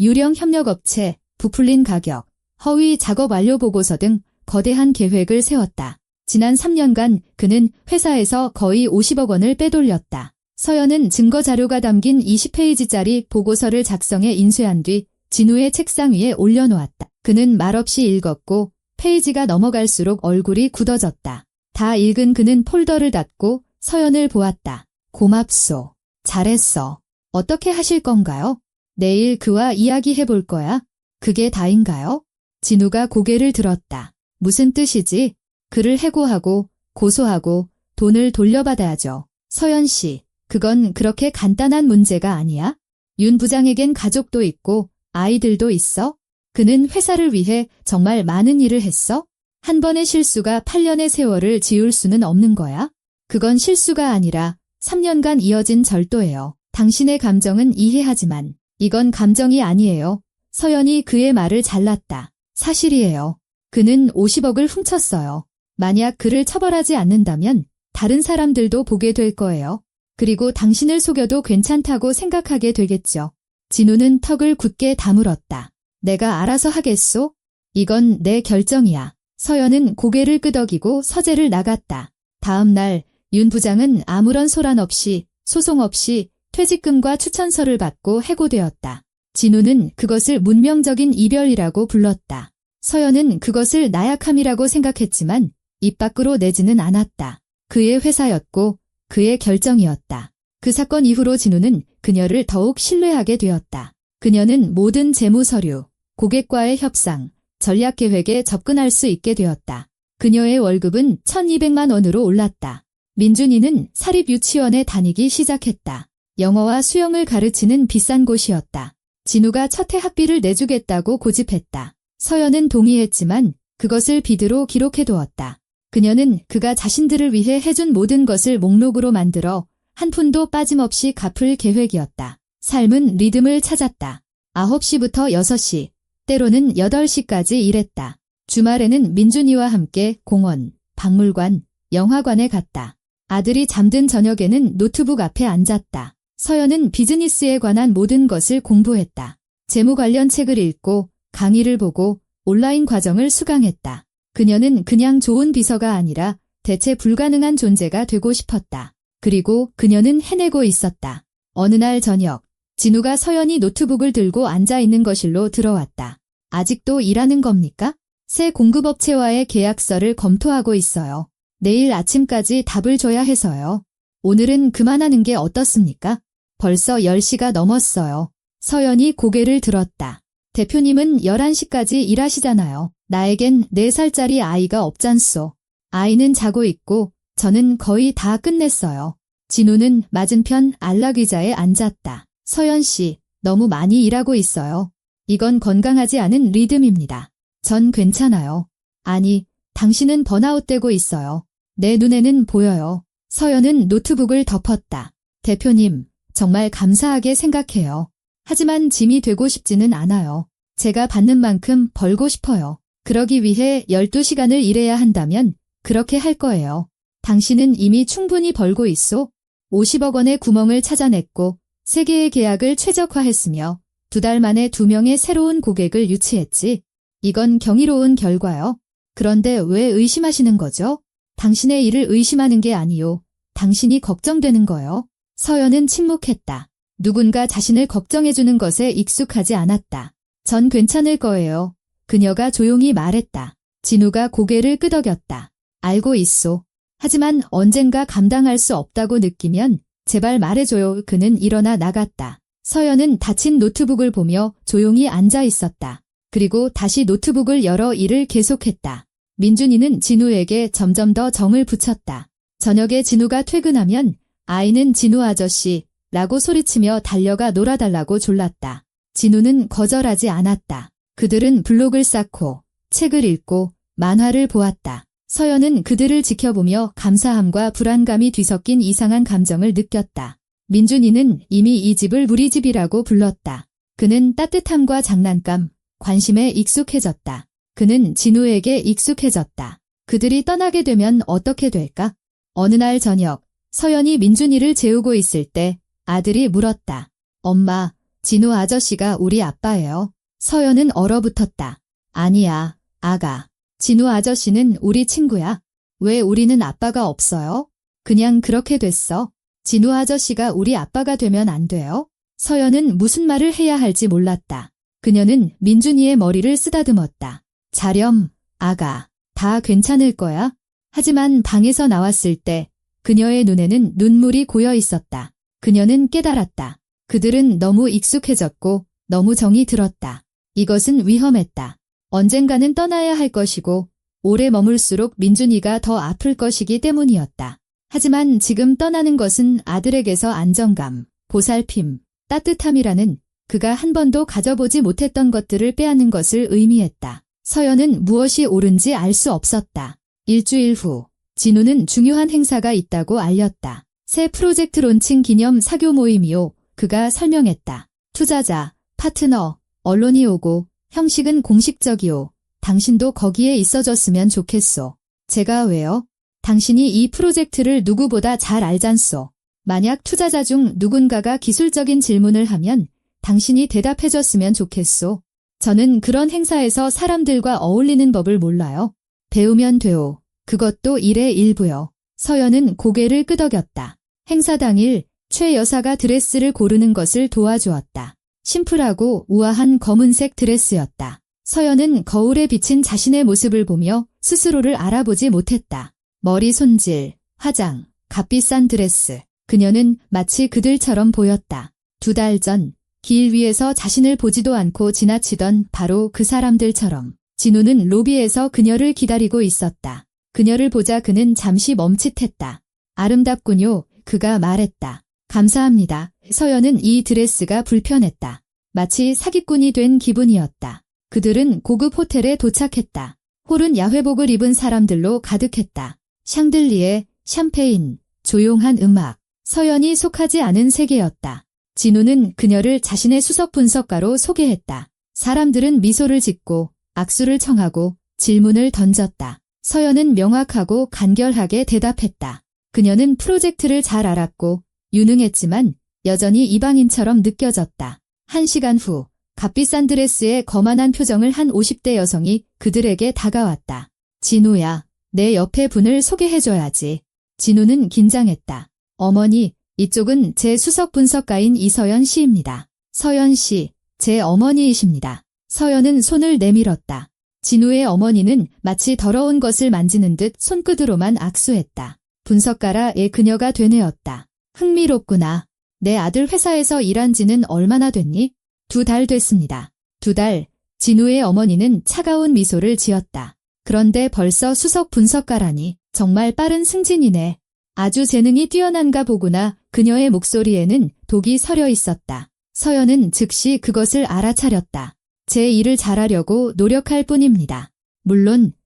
유령 협력업체, 부풀린 가격, 허위 작업 완료 보고서 등 거대한 계획을 세웠다. 지난 3년간 그는 회사에서 거의 50억 원을 빼돌렸다. 서연은 증거 자료가 담긴 20페이지짜리 보고서를 작성해 인쇄한 뒤 진우의 책상 위에 올려놓았다. 그는 말없이 읽었고 페이지가 넘어갈수록 얼굴이 굳어졌다. 다 읽은 그는 폴더를 닫고 서연을 보았다. 고맙소. 잘했어. 어떻게 하실 건가요? 내일 그와 이야기해 볼 거야. 그게 다인가요? 진우가 고개를 들었다. 무슨 뜻이지? 그를 해고하고 고소하고 돈을 돌려받아야죠. 서연 씨, 그건 그렇게 간단한 문제가 아니야? 윤 부장에겐 가족도 있고 아이들도 있어? 그는 회사를 위해 정말 많은 일을 했어? 한 번의 실수가 8년의 세월을 지울 수는 없는 거야? 그건 실수가 아니라 3년간 이어진 절도예요. 당신의 감정은 이해하지만 이건 감정이 아니에요. 서연이 그의 말을 잘랐다. 사실이에요. 그는 50억을 훔쳤어요. 만약 그를 처벌하지 않는다면 다른 사람들도 보게 될 거예요. 그리고 당신을 속여도 괜찮다고 생각하게 되겠죠. 진우는 턱을 굳게 다물었다. 내가 알아서 하겠소? 이건 내 결정이야. 서연은 고개를 끄덕이고 서재를 나갔다. 다음 날 윤 부장은 아무런 소란 없이 소송 없이 퇴직금과 추천서를 받고 해고되었다. 진우는 그것을 문명적인 이별이라고 불렀다. 서연은 그것을 나약함이라고 생각했지만 입 밖으로 내지는 않았다. 그의 회사였고 그의 결정이었다. 그 사건 이후로 진우는 그녀를 더욱 신뢰하게 되었다. 그녀는 모든 재무 서류, 고객과의 협상, 전략 계획에 접근할 수 있게 되었다. 그녀의 월급은 1,200만 원으로 올랐다. 민준이는 사립 유치원에 다니기 시작했다. 영어와 수영을 가르치는 비싼 곳이었다. 진우가 첫 해 학비를 내주겠다고 고집했다. 서연은 동의했지만 그것을 비드로 기록해두었다. 그녀는 그가 자신들을 위해 해준 모든 것을 목록으로 만들어 한 푼도 빠짐없이 갚을 계획이었다. 삶은 리듬을 찾았다. 9시부터 6시, 때로는 8시까지 일했다. 주말에는 민준이와 함께 공원, 박물관, 영화관에 갔다. 아들이 잠든 저녁에는 노트북 앞에 앉았다. 서연은 비즈니스에 관한 모든 것을 공부했다. 재무 관련 책을 읽고 강의를 보고 온라인 과정을 수강했다. 그녀는 그냥 좋은 비서가 아니라 대체 불가능한 존재가 되고 싶었다. 그리고 그녀는 해내고 있었다. 어느 날 저녁, 진우가 서연이 노트북을 들고 앉아있는 거실로 들어왔다. 아직도 일하는 겁니까? 새 공급업체와의 계약서를 검토하고 있어요. 내일 아침까지 답을 줘야 해서요. 오늘은 그만하는 게 어떻습니까? 벌써 10시가 넘었어요. 서연이 고개를 들었다. 대표님은 11시까지 일하시잖아요. 나에겐 4살짜리 아이가 없잖소. 아이는 자고 있고 저는 거의 다 끝냈어요. 진우는 맞은편 안락의자에 앉았다. 서연 씨, 너무 많이 일하고 있어요. 이건 건강하지 않은 리듬입니다. 전 괜찮아요. 아니, 당신은 번아웃되고 있어요. 내 눈에는 보여요. 서연은 노트북을 덮었다. 대표님, 정말 감사하게 생각해요. 하지만 짐이 되고 싶지는 않아요. 제가 받는 만큼 벌고 싶어요. 그러기 위해 12시간을 일해야 한다면 그렇게 할 거예요. 당신은 이미 충분히 벌고 있소? 50억 원의 구멍을 찾아냈고 3개의 계약을 최적화했으며 2달 만에 2명의 새로운 고객을 유치했지. 이건 경이로운 결과요. 그런데 왜 의심하시는 거죠? 당신의 일을 의심하는 게 아니요. 당신이 걱정되는 거요. 서연은 침묵했다. 누군가 자신을 걱정해주는 것에 익숙하지 않았다. 전 괜찮을 거예요. 그녀가 조용히 말했다. 진우가 고개를 끄덕였다. 알고 있소. 하지만 언젠가 감당할 수 없다고 느끼면 제발 말해줘요. 그는 일어나 나갔다. 서연은 닫힌 노트북을 보며 조용히 앉아 있었다. 그리고 다시 노트북을 열어 일을 계속했다. 민준이는 진우에게 점점 더 정을 붙였다. 저녁에 진우가 퇴근하면 아이는 진우 아저씨라고 소리치며 달려가 놀아달라고 졸랐다. 진우는 거절하지 않았다. 그들은 블록을 쌓고 책을 읽고 만화를 보았다. 서연은 그들을 지켜보며 감사함과 불안감이 뒤섞인 이상한 감정을 느꼈다. 민준이는 이미 이 집을 우리 집이라고 불렀다. 그는 따뜻함과 장난감, 관심에 익숙해졌다. 그는 진우에게 익숙해졌다. 그들이 떠나게 되면 어떻게 될까? 어느 날 저녁, 서연이 민준이를 재우고 있을 때 아들이 물었다. 엄마, 진우 아저씨가 우리 아빠예요. 서연은 얼어붙었다. 아니야, 아가. 진우 아저씨는 우리 친구야. 왜 우리는 아빠가 없어요? 그냥 그렇게 됐어. 진우 아저씨가 우리 아빠가 되면 안 돼요? 서연은 무슨 말을 해야 할지 몰랐다. 그녀는 민준이의 머리를 쓰다듬었다. 자렴, 아가. 다 괜찮을 거야. 하지만 방에서 나왔을 때 그녀의 눈에는 눈물이 고여 있었다. 그녀는 깨달았다. 그들은 너무 익숙해졌고 너무 정이 들었다. 이것은 위험했다. 언젠가는 떠나야 할 것이고 오래 머물수록 민준이가 더 아플 것이기 때문이었다. 하지만 지금 떠나는 것은 아들에게서 안정감, 보살핌, 따뜻함이라는 그가 한 번도 가져보지 못했던 것들을 빼앗는 것을 의미했다. 서연은 무엇이 옳은지 알 수 없었다. 일주일 후, 진우는 중요한 행사가 있다고 알렸다. 새 프로젝트 론칭 기념 사교 모임이요. 그가 설명했다. 투자자, 파트너, 언론이 오고 형식은 공식적이요. 당신도 거기에 있어줬으면 좋겠소. 제가 왜요? 당신이 이 프로젝트를 누구보다 잘 알잖소. 만약 투자자 중 누군가가 기술적인 질문을 하면 당신이 대답해줬으면 좋겠소. 저는 그런 행사에서 사람들과 어울리는 법을 몰라요. 배우면 돼요. 그것도 일의 일부요. 서연은 고개를 끄덕였다. 행사 당일 최 여사가 드레스를 고르는 것을 도와주었다. 심플하고 우아한 검은색 드레스였다. 서연은 거울에 비친 자신의 모습을 보며 스스로를 알아보지 못했다. 머리 손질, 화장, 값비싼 드레스. 그녀는 마치 그들처럼 보였다. 2달 전, 길 위에서 자신을 보지도 않고 지나치던 바로 그 사람들처럼. 진우는 로비에서 그녀를 기다리고 있었다. 그녀를 보자 그는 잠시 멈칫했다. 아름답군요. 그가 말했다. 감사합니다. 서연은 이 드레스가 불편했다. 마치 사기꾼이 된 기분이었다. 그들은 고급 호텔에 도착했다. 홀은 야회복을 입은 사람들로 가득했다. 샹들리에, 샴페인, 조용한 음악. 서연이 속하지 않은 세계였다. 진우는 그녀를 자신의 수석 분석가로 소개했다. 사람들은 미소를 짓고 악수를 청하고 질문을 던졌다. 서연은 명확하고 간결하게 대답했다. 그녀는 프로젝트를 잘 알았고 유능했지만 여전히 이방인처럼 느껴졌다. 1시간 후 값비싼 드레스에 거만한 표정을 한 50대 여성이 그들에게 다가왔다. 진우야, 내 옆에 분을 소개해줘야지. 진우는 긴장했다. 어머니, 이쪽은 제 수석 분석가인 이서연 씨입니다. 서연 씨, 제 어머니이십니다. 서연은 손을 내밀었다. 진우의 어머니는 마치 더러운 것을 만지는 듯 손끝으로만 악수했다. 분석가라의 그녀가 되뇌었다. 흥미롭구나. 내 아들 회사에서 일한 지는 얼마나 됐니? 2달 됐습니다. 2달. 진우의 어머니는 차가운 미소를 지었다. 그런데 벌써 수석 분석가라니 정말 빠른 승진이네. 아주 재능이 뛰어난가 보구나. 그녀의 목소리에는 독이 서려 있었다. 서연은 즉시 그것을 알아차렸다. 제 일을 잘하려고 노력할 뿐입니다.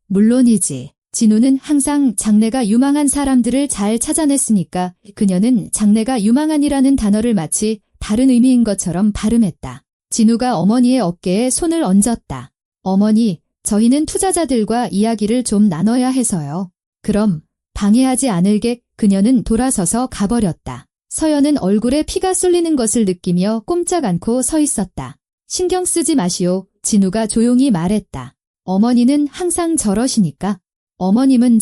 물론이지. 진우는 항상 장래가 유망한 사람들을 잘 찾아냈으니까 그녀는 장래가 유망한이라는 단어를 마치 다른 의미인 것처럼 발음했다. 진우가 어머니의 어깨에 손을 얹었다. 어머니, 저희는 투자자들과 이야기를 좀 나눠야 해서요. 그럼 방해하지 않을게. 그녀는 돌아서서 가버렸다. 서연은 얼굴에 피가 쏠리는 것을 느끼며 꼼짝 않고 서 있었다. 신경 쓰지 마시오. 진우가 조용히 말했다. 어머니는 항상 저러시니까. 어머님은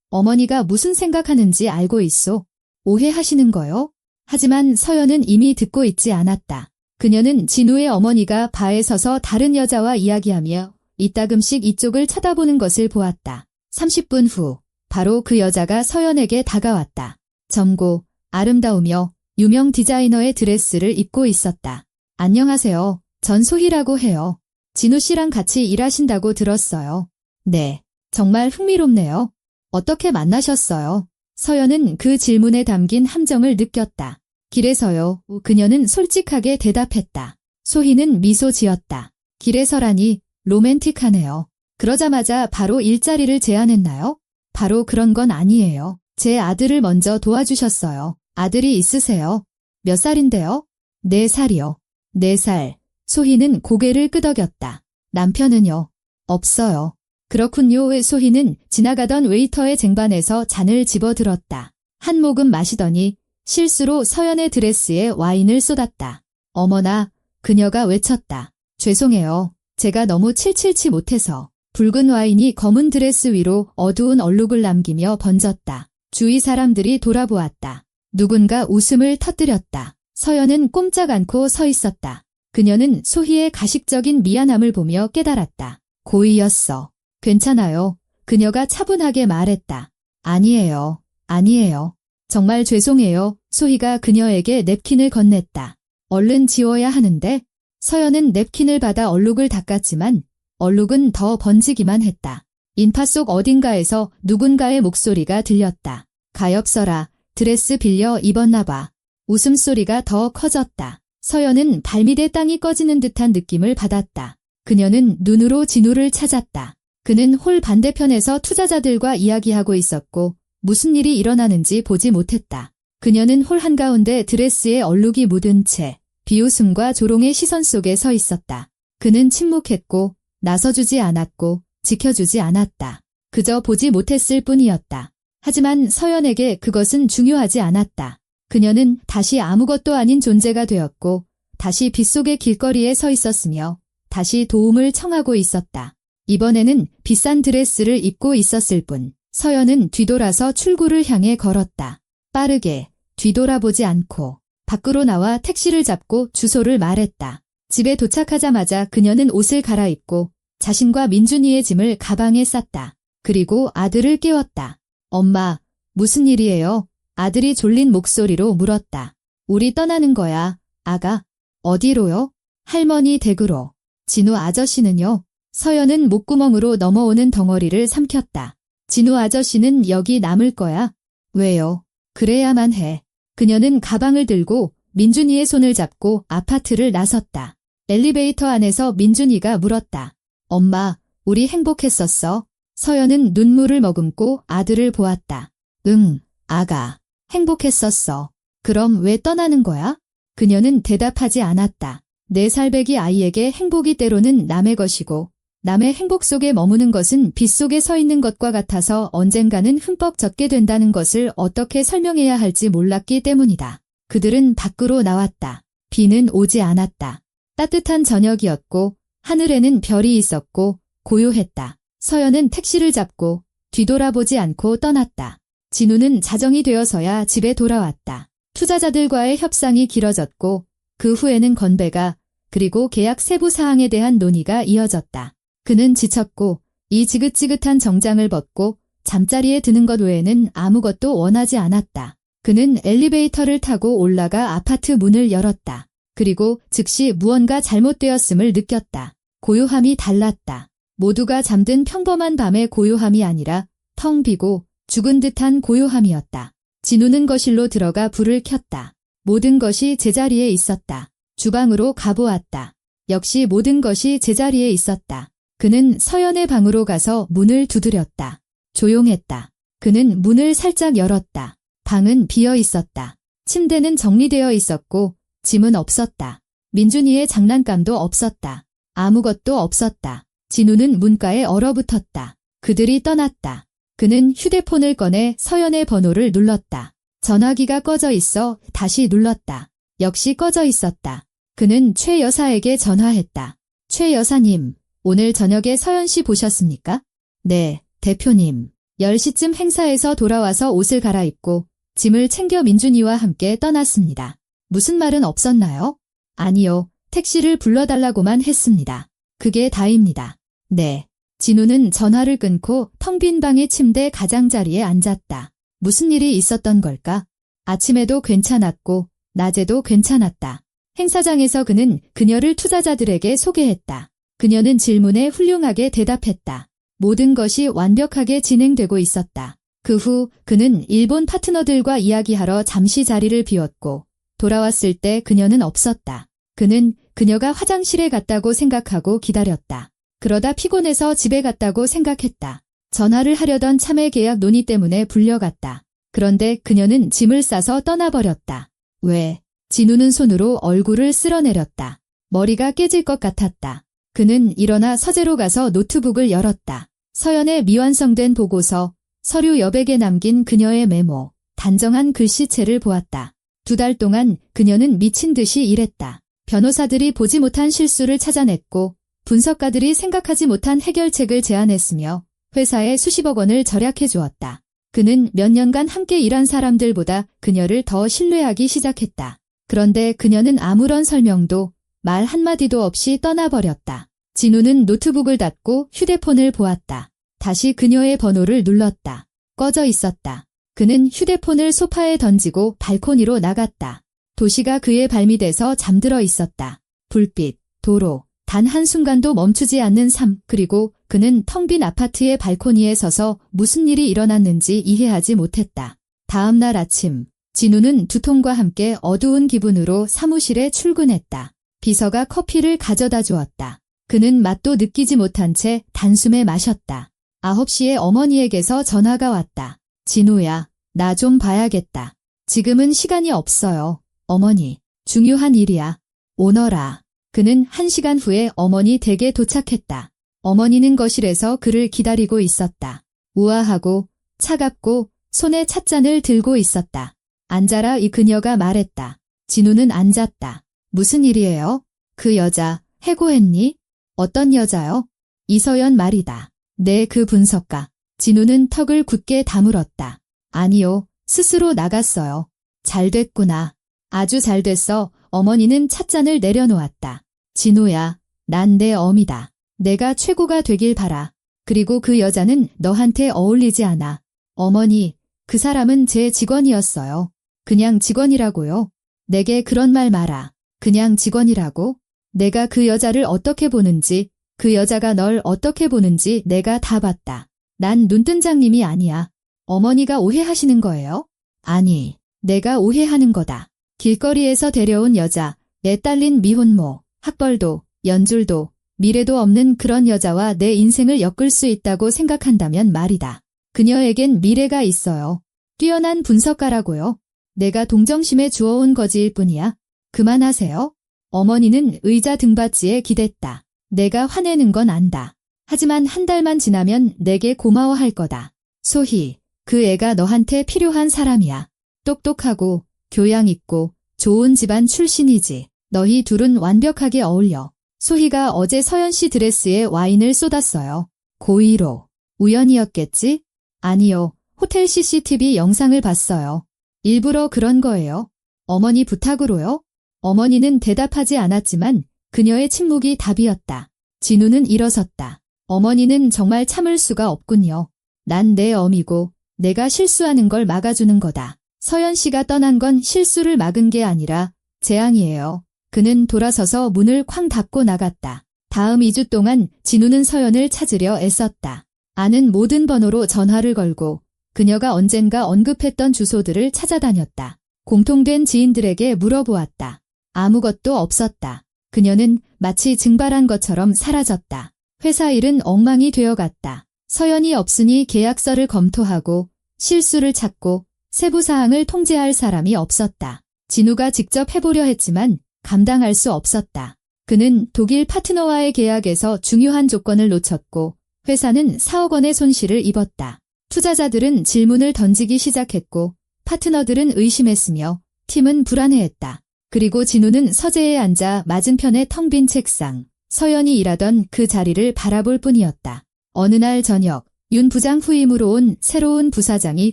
어머니가 무슨 생각하는지 알고 있소. 오해하시는 거요? 하지만 서연은 이미 듣고 있지 않았다. 그녀는 진우의 어머니가 바에 서서 다른 여자와 이야기하며 이따금씩 이쪽을 쳐다보는 것을 보았다. 30분 후 바로 그 여자가 서연에게 다가왔다. 젊고 아름다우며 유명 디자이너의 드레스를 입고 있었다. 안녕하세요. 전 소희라고 해요. 진우 씨랑 같이 일하신다고 들었어요. 네, 정말 흥미롭네요. 어떻게 만나셨어요? 서연은 그 질문에 담긴 함정을 느꼈다. 길에서요. 그녀는 솔직하게 대답했다. 소희는 미소 지었다. 길에서라니 로맨틱하네요. 그러자마자 바로 일자리를 제안했나요? 바로 그런 건 아니에요. 제 아들을 먼저 도와주셨어요. 아들이 있으세요? 몇 살인데요? 4살이요. 4살. 소희는 고개를 끄덕였다. 남편은요? 없어요. 그렇군요. 소희는 지나가던 웨이터의 쟁반에서 잔을 집어들었다. 한 모금 마시더니 실수로 서연의 드레스에 와인을 쏟았다. 어머나, 그녀가 외쳤다. 죄송해요. 제가 너무 칠칠치 못해서. 붉은 와인이 검은 드레스 위로 어두운 얼룩을 남기며 번졌다. 주위 사람들이 돌아보았다. 누군가 웃음을 터뜨렸다. 서연은 꼼짝 않고 서 있었다. 그녀는 소희의 가식적인 미안함을 보며 깨달았다. 고의였어. 괜찮아요. 그녀가 차분하게 말했다. 아니에요. 아니에요. 정말 죄송해요. 소희가 그녀에게 냅킨을 건넸다. 얼른 지워야 하는데. 서연은 냅킨을 받아 얼룩을 닦았지만 얼룩은 더 번지기만 했다. 인파 속 어딘가에서 누군가의 목소리가 들렸다. 가엾어라. 드레스 빌려 입었나 봐. 웃음소리가 더 커졌다. 서연은 발밑에 땅이 꺼지는 듯한 느낌을 받았다. 그녀는 눈으로 진우를 찾았다. 그는 홀 반대편에서 투자자들과 이야기하고 있었고 무슨 일이 일어나는지 보지 못했다. 그녀는 홀 한가운데 드레스에 얼룩이 묻은 채 비웃음과 조롱의 시선 속에 서 있었다. 그는 침묵했고 나서주지 않았고 지켜주지 않았다. 그저 보지 못했을 뿐이었다. 하지만 서연에게 그것은 중요하지 않았다. 그녀는 다시 아무것도 아닌 존재가 되었고 다시 빗속의 길거리에 서 있었으며 다시 도움을 청하고 있었다. 이번에는 비싼 드레스를 입고 있었을 뿐. 서연은 뒤돌아서 출구를 향해 걸었다. 빠르게 뒤돌아보지 않고 밖으로 나와 택시를 잡고 주소를 말했다. 집에 도착하자마자 그녀는 옷을 갈아입고 자신과 민준이의 짐을 가방에 쌌다. 그리고 아들을 깨웠다. 엄마, 무슨 일이에요? 아들이 졸린 목소리로 물었다. 우리 떠나는 거야, 아가. 어디로요? 할머니 댁으로. 진우 아저씨는요? 서연은 목구멍으로 넘어오는 덩어리를 삼켰다. 진우 아저씨는 여기 남을 거야. 왜요? 그래야만 해. 그녀는 가방을 들고 민준이의 손을 잡고 아파트를 나섰다. 엘리베이터 안에서 민준이가 물었다. 엄마, 우리 행복했었어? 서연은 눈물을 머금고 아들을 보았다. 응, 아가. 행복했었어. 그럼 왜 떠나는 거야? 그녀는 대답하지 않았다. 4살배기 아이에게 행복이 때로는 남의 것이고 남의 행복 속에 머무는 것은 빛 속에 서 있는 것과 같아서 언젠가는 흠뻑 젖게 된다는 것을 어떻게 설명해야 할지 몰랐기 때문이다. 그들은 밖으로 나왔다. 비는 오지 않았다. 따뜻한 저녁이었고 하늘에는 별이 있었고 고요했다. 서연은 택시를 잡고 뒤돌아보지 않고 떠났다. 진우는 자정이 되어서야 집에 돌아왔다. 투자자들과의 협상이 길어졌고 그 후에는 건배가 그리고 계약 세부 사항에 대한 논의가 이어졌다. 그는 지쳤고 이 지긋지긋한 정장을 벗고 잠자리에 드는 것 외에는 아무것도 원하지 않았다. 그는 엘리베이터를 타고 올라가 아파트 문을 열었다. 그리고 즉시 무언가 잘못되었음을 느꼈다. 고요함이 달랐다. 모두가 잠든 평범한 밤의 고요함이 아니라 텅 비고 죽은 듯한 고요함이었다. 진우는 거실로 들어가 불을 켰다. 모든 것이 제자리에 있었다. 주방으로 가보았다. 역시 모든 것이 제자리에 있었다. 그는 서연의 방으로 가서 문을 두드렸다. 조용했다. 그는 문을 살짝 열었다. 방은 비어 있었다. 침대는 정리되어 있었고 짐은 없었다. 민준이의 장난감도 없었다. 아무것도 없었다. 진우는 문가에 얼어붙었다. 그들이 떠났다. 그는 휴대폰을 꺼내 서연의 번호를 눌렀다. 전화기가 꺼져 있어 다시 눌렀다. 역시 꺼져 있었다. 그는 최 여사에게 전화했다. 최 여사님, 오늘 저녁에 서연 씨 보셨습니까? 네, 대표님. 10시쯤 행사에서 돌아와서 옷을 갈아입고 짐을 챙겨 민준이와 함께 떠났습니다. 무슨 말은 없었나요? 아니요, 택시를 불러달라고만 했습니다. 그게 다입니다. 네. 진우는 전화를 끊고 텅 빈 방의 침대 가장자리에 앉았다. 무슨 일이 있었던 걸까? 아침에도 괜찮았고 낮에도 괜찮았다. 행사장에서 그는 그녀를 투자자들에게 소개했다. 그녀는 질문에 훌륭하게 대답했다. 모든 것이 완벽하게 진행되고 있었다. 그 후 그는 일본 파트너들과 이야기하러 잠시 자리를 비웠고 돌아왔을 때 그녀는 없었다. 그는 그녀가 화장실에 갔다고 생각하고 기다렸다. 그러다 피곤해서 집에 갔다고 생각했다. 전화를 하려던 참외 계약 논의 때문에 불려갔다. 그런데 그녀는 짐을 싸서 떠나버렸다. 왜? 진우는 손으로 얼굴을 쓸어내렸다. 머리가 깨질 것 같았다. 그는 일어나 서재로 가서 노트북을 열었다. 서연의 미완성된 보고서, 서류 여백에 남긴 그녀의 메모, 단정한 글씨체를 보았다. 2달 동안 그녀는 미친 듯이 일했다. 변호사들이 보지 못한 실수를 찾아냈고 분석가들이 생각하지 못한 해결책을 제안했으며 회사에 수십억 원을 절약해 주었다. 그는 몇 년간 함께 일한 사람들보다 그녀를 더 신뢰하기 시작했다. 그런데 그녀는 아무런 설명도 말 한마디도 없이 떠나버렸다. 진우는 노트북을 닫고 휴대폰을 보았다. 다시 그녀의 번호를 눌렀다. 꺼져 있었다. 그는 휴대폰을 소파에 던지고 발코니로 나갔다. 도시가 그의 발밑에서 잠들어 있었다. 불빛, 도로, 단 한순간도 멈추지 않는 삶, 그리고 그는 텅 빈 아파트의 발코니에 서서 무슨 일이 일어났는지 이해하지 못했다. 다음 날 아침, 진우는 두통과 함께 어두운 기분으로 사무실에 출근했다. 비서가 커피를 가져다 주었다. 그는 맛도 느끼지 못한 채 단숨에 마셨다. 9시에 어머니에게서 전화가 왔다. 진우야, 나 좀 봐야겠다. 지금은 시간이 없어요. 어머니, 중요한 일이야. 오너라. 그는 1시간 후에 어머니 댁에 도착했다. 어머니는 거실에서 그를 기다리고 있었다. 우아하고 차갑고 손에 찻잔을 들고 있었다. 앉아라, 이 그녀가 말했다. 진우는 앉았다. 무슨 일이에요? 그 여자 해고했니? 어떤 여자요? 이서연 말이다. 네, 그 분석가. 진우는 턱을 굳게 다물었다. 아니요, 스스로 나갔어요. 잘 됐구나. 아주 잘 됐어. 어머니는 찻잔을 내려놓았다. 진우야, 난 내 어미다. 내가 최고가 되길 바라. 그리고 그 여자는 너한테 어울리지 않아. 어머니, 그 사람은 제 직원이었어요. 그냥 직원이라고요. 내게 그런 말 마라. 그냥 직원이라고? 내가 그 여자를 어떻게 보는지, 그 여자가 널 어떻게 보는지 내가 다 봤다. 난 눈뜬장님이 아니야. 어머니가 오해하시는 거예요? 아니, 내가 오해하는 거다. 길거리에서 데려온 여자, 내 딸린 미혼모, 학벌도, 연줄도, 미래도 없는 그런 여자와 내 인생을 엮을 수 있다고 생각한다면 말이다. 그녀에겐 미래가 있어요. 뛰어난 분석가라고요. 내가 동정심에 주워온 거지일 뿐이야. 그만하세요. 어머니는 의자 등받이에 기댔다. 내가 화내는 건 안다. 하지만 한 달만 지나면 내게 고마워할 거다. 소희, 그 애가 너한테 필요한 사람이야. 똑똑하고 교양 있고 좋은 집안 출신이지. 너희 둘은 완벽하게 어울려. 소희가 어제 서연 씨 드레스에 와인을 쏟았어요. 고의로. 우연이었겠지? 아니요. 호텔 CCTV 영상을 봤어요. 일부러 그런 거예요. 어머니 부탁으로요? 어머니는 대답하지 않았지만 그녀의 침묵이 답이었다. 진우는 일어섰다. 어머니는 정말 참을 수가 없군요. 난 내 어미고 내가 실수하는 걸 막아주는 거다. 서연 씨가 떠난 건 실수를 막은 게 아니라 재앙이에요. 그는 돌아서서 문을 쾅 닫고 나갔다. 다음 2주 동안 진우는 서연을 찾으려 애썼다. 아는 모든 번호로 전화를 걸고 그녀가 언젠가 언급했던 주소들을 찾아다녔다. 공통된 지인들에게 물어보았다. 아무것도 없었다. 그녀는 마치 증발한 것처럼 사라졌다. 회사 일은 엉망이 되어갔다. 서연이 없으니 계약서를 검토하고 실수를 찾고 세부 사항을 통제할 사람이 없었다. 진우가 직접 해보려 했지만 감당할 수 없었다. 그는 독일 파트너와의 계약에서 중요한 조건을 놓쳤고 회사는 4억 원의 손실을 입었다. 투자자들은 질문을 던지기 시작했고 파트너들은 의심했으며 팀은 불안해했다. 그리고 진우는 서재에 앉아 맞은편의 텅 빈 책상, 서연이 일하던 그 자리를 바라볼 뿐이었다. 어느 날 저녁, 윤 부장 후임으로 온 새로운 부사장이